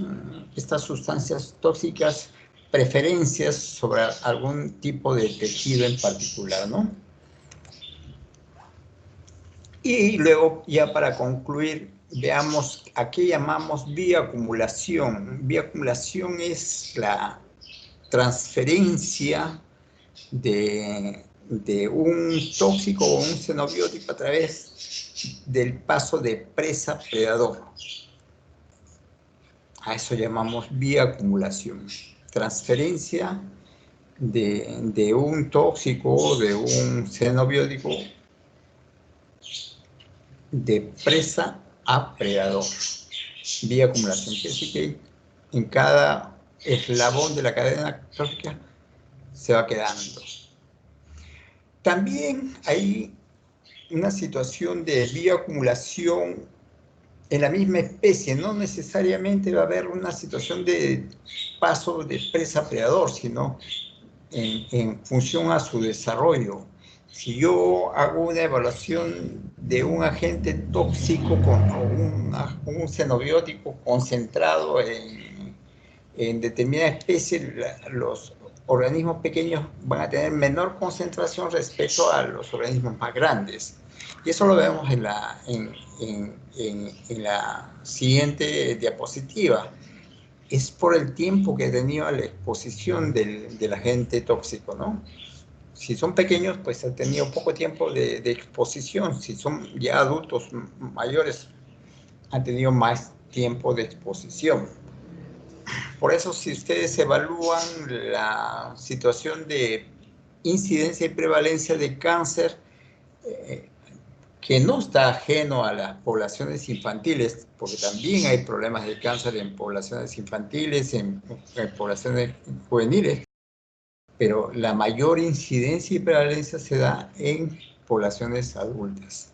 sustancias tóxicas preferencias sobre algún tipo de tejido en particular, ¿no? Y luego, ya para concluir, veamos a qué llamamos bioacumulación. Bioacumulación es la transferencia de un tóxico o un xenobiótico a través del paso de presa-predador. A eso llamamos bioacumulación. Transferencia de un tóxico o de un xenobiótico de presa a predador. Bioacumulación. Quiere decir que en cada eslabón de la cadena trófica se va quedando. También hay una situación de bioacumulación en la misma especie. No necesariamente va a haber una situación de paso de presa a predador, sino en función a su desarrollo. Si yo hago una evaluación de un agente tóxico o un xenobiótico concentrado en determinada especie, los organismos pequeños van a tener menor concentración respecto a los organismos más grandes. Y eso lo vemos en la siguiente diapositiva. Es por el tiempo que he tenido a la exposición del agente tóxico, ¿no? Si son pequeños, pues han tenido poco tiempo de exposición. Si son ya adultos mayores, han tenido más tiempo de exposición. Por eso, si ustedes evalúan la situación de incidencia y prevalencia de cáncer, que no está ajeno a las poblaciones infantiles, porque también hay problemas de cáncer en poblaciones infantiles, en poblaciones juveniles, pero la mayor incidencia y prevalencia se da en poblaciones adultas.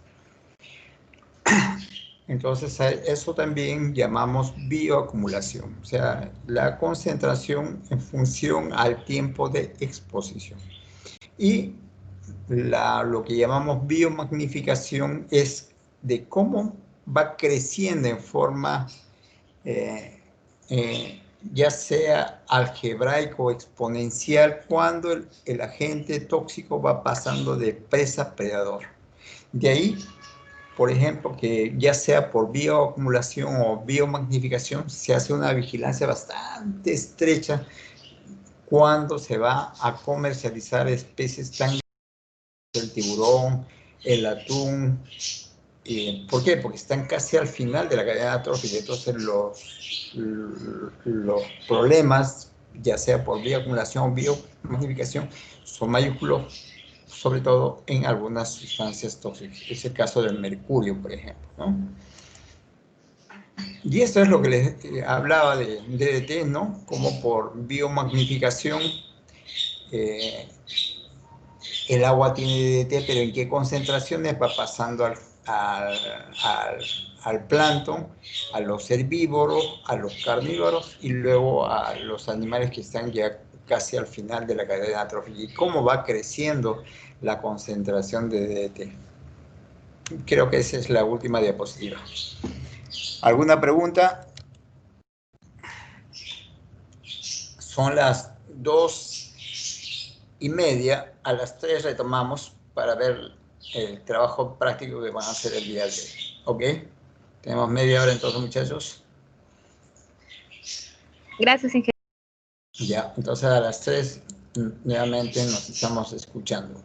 Entonces, a eso también llamamos bioacumulación, o sea, la concentración en función al tiempo de exposición. Y lo que llamamos biomagnificación es de cómo va creciendo en forma ya sea algebraico o exponencial cuando el agente tóxico va pasando de presa a predador. De ahí, por ejemplo, que ya sea por bioacumulación o biomagnificación, se hace una vigilancia bastante estrecha cuando se va a comercializar especies tan el tiburón, el atún. ¿Por qué? Porque están casi al final de la cadena trófica. Entonces los problemas, ya sea por bioacumulación o biomagnificación, son mayúsculos, sobre todo en algunas sustancias tóxicas. Es el caso del mercurio, por ejemplo, ¿no? Y esto es lo que les hablaba de DDT, ¿no? Como por biomagnificación el agua tiene DDT, pero en qué concentraciones va pasando al plancton, a los herbívoros, a los carnívoros y luego a los animales que están ya casi al final de la cadena trófica. Y cómo va creciendo la concentración de DDT. Creo que esa es la última diapositiva. ¿Alguna pregunta? Son las 2:30. A las 3 retomamos para ver el trabajo práctico que van a hacer el día de hoy. ¿Ok? Tenemos media hora entonces, muchachos. Gracias, ingeniero. Ya, entonces a las 3 nuevamente nos estamos escuchando.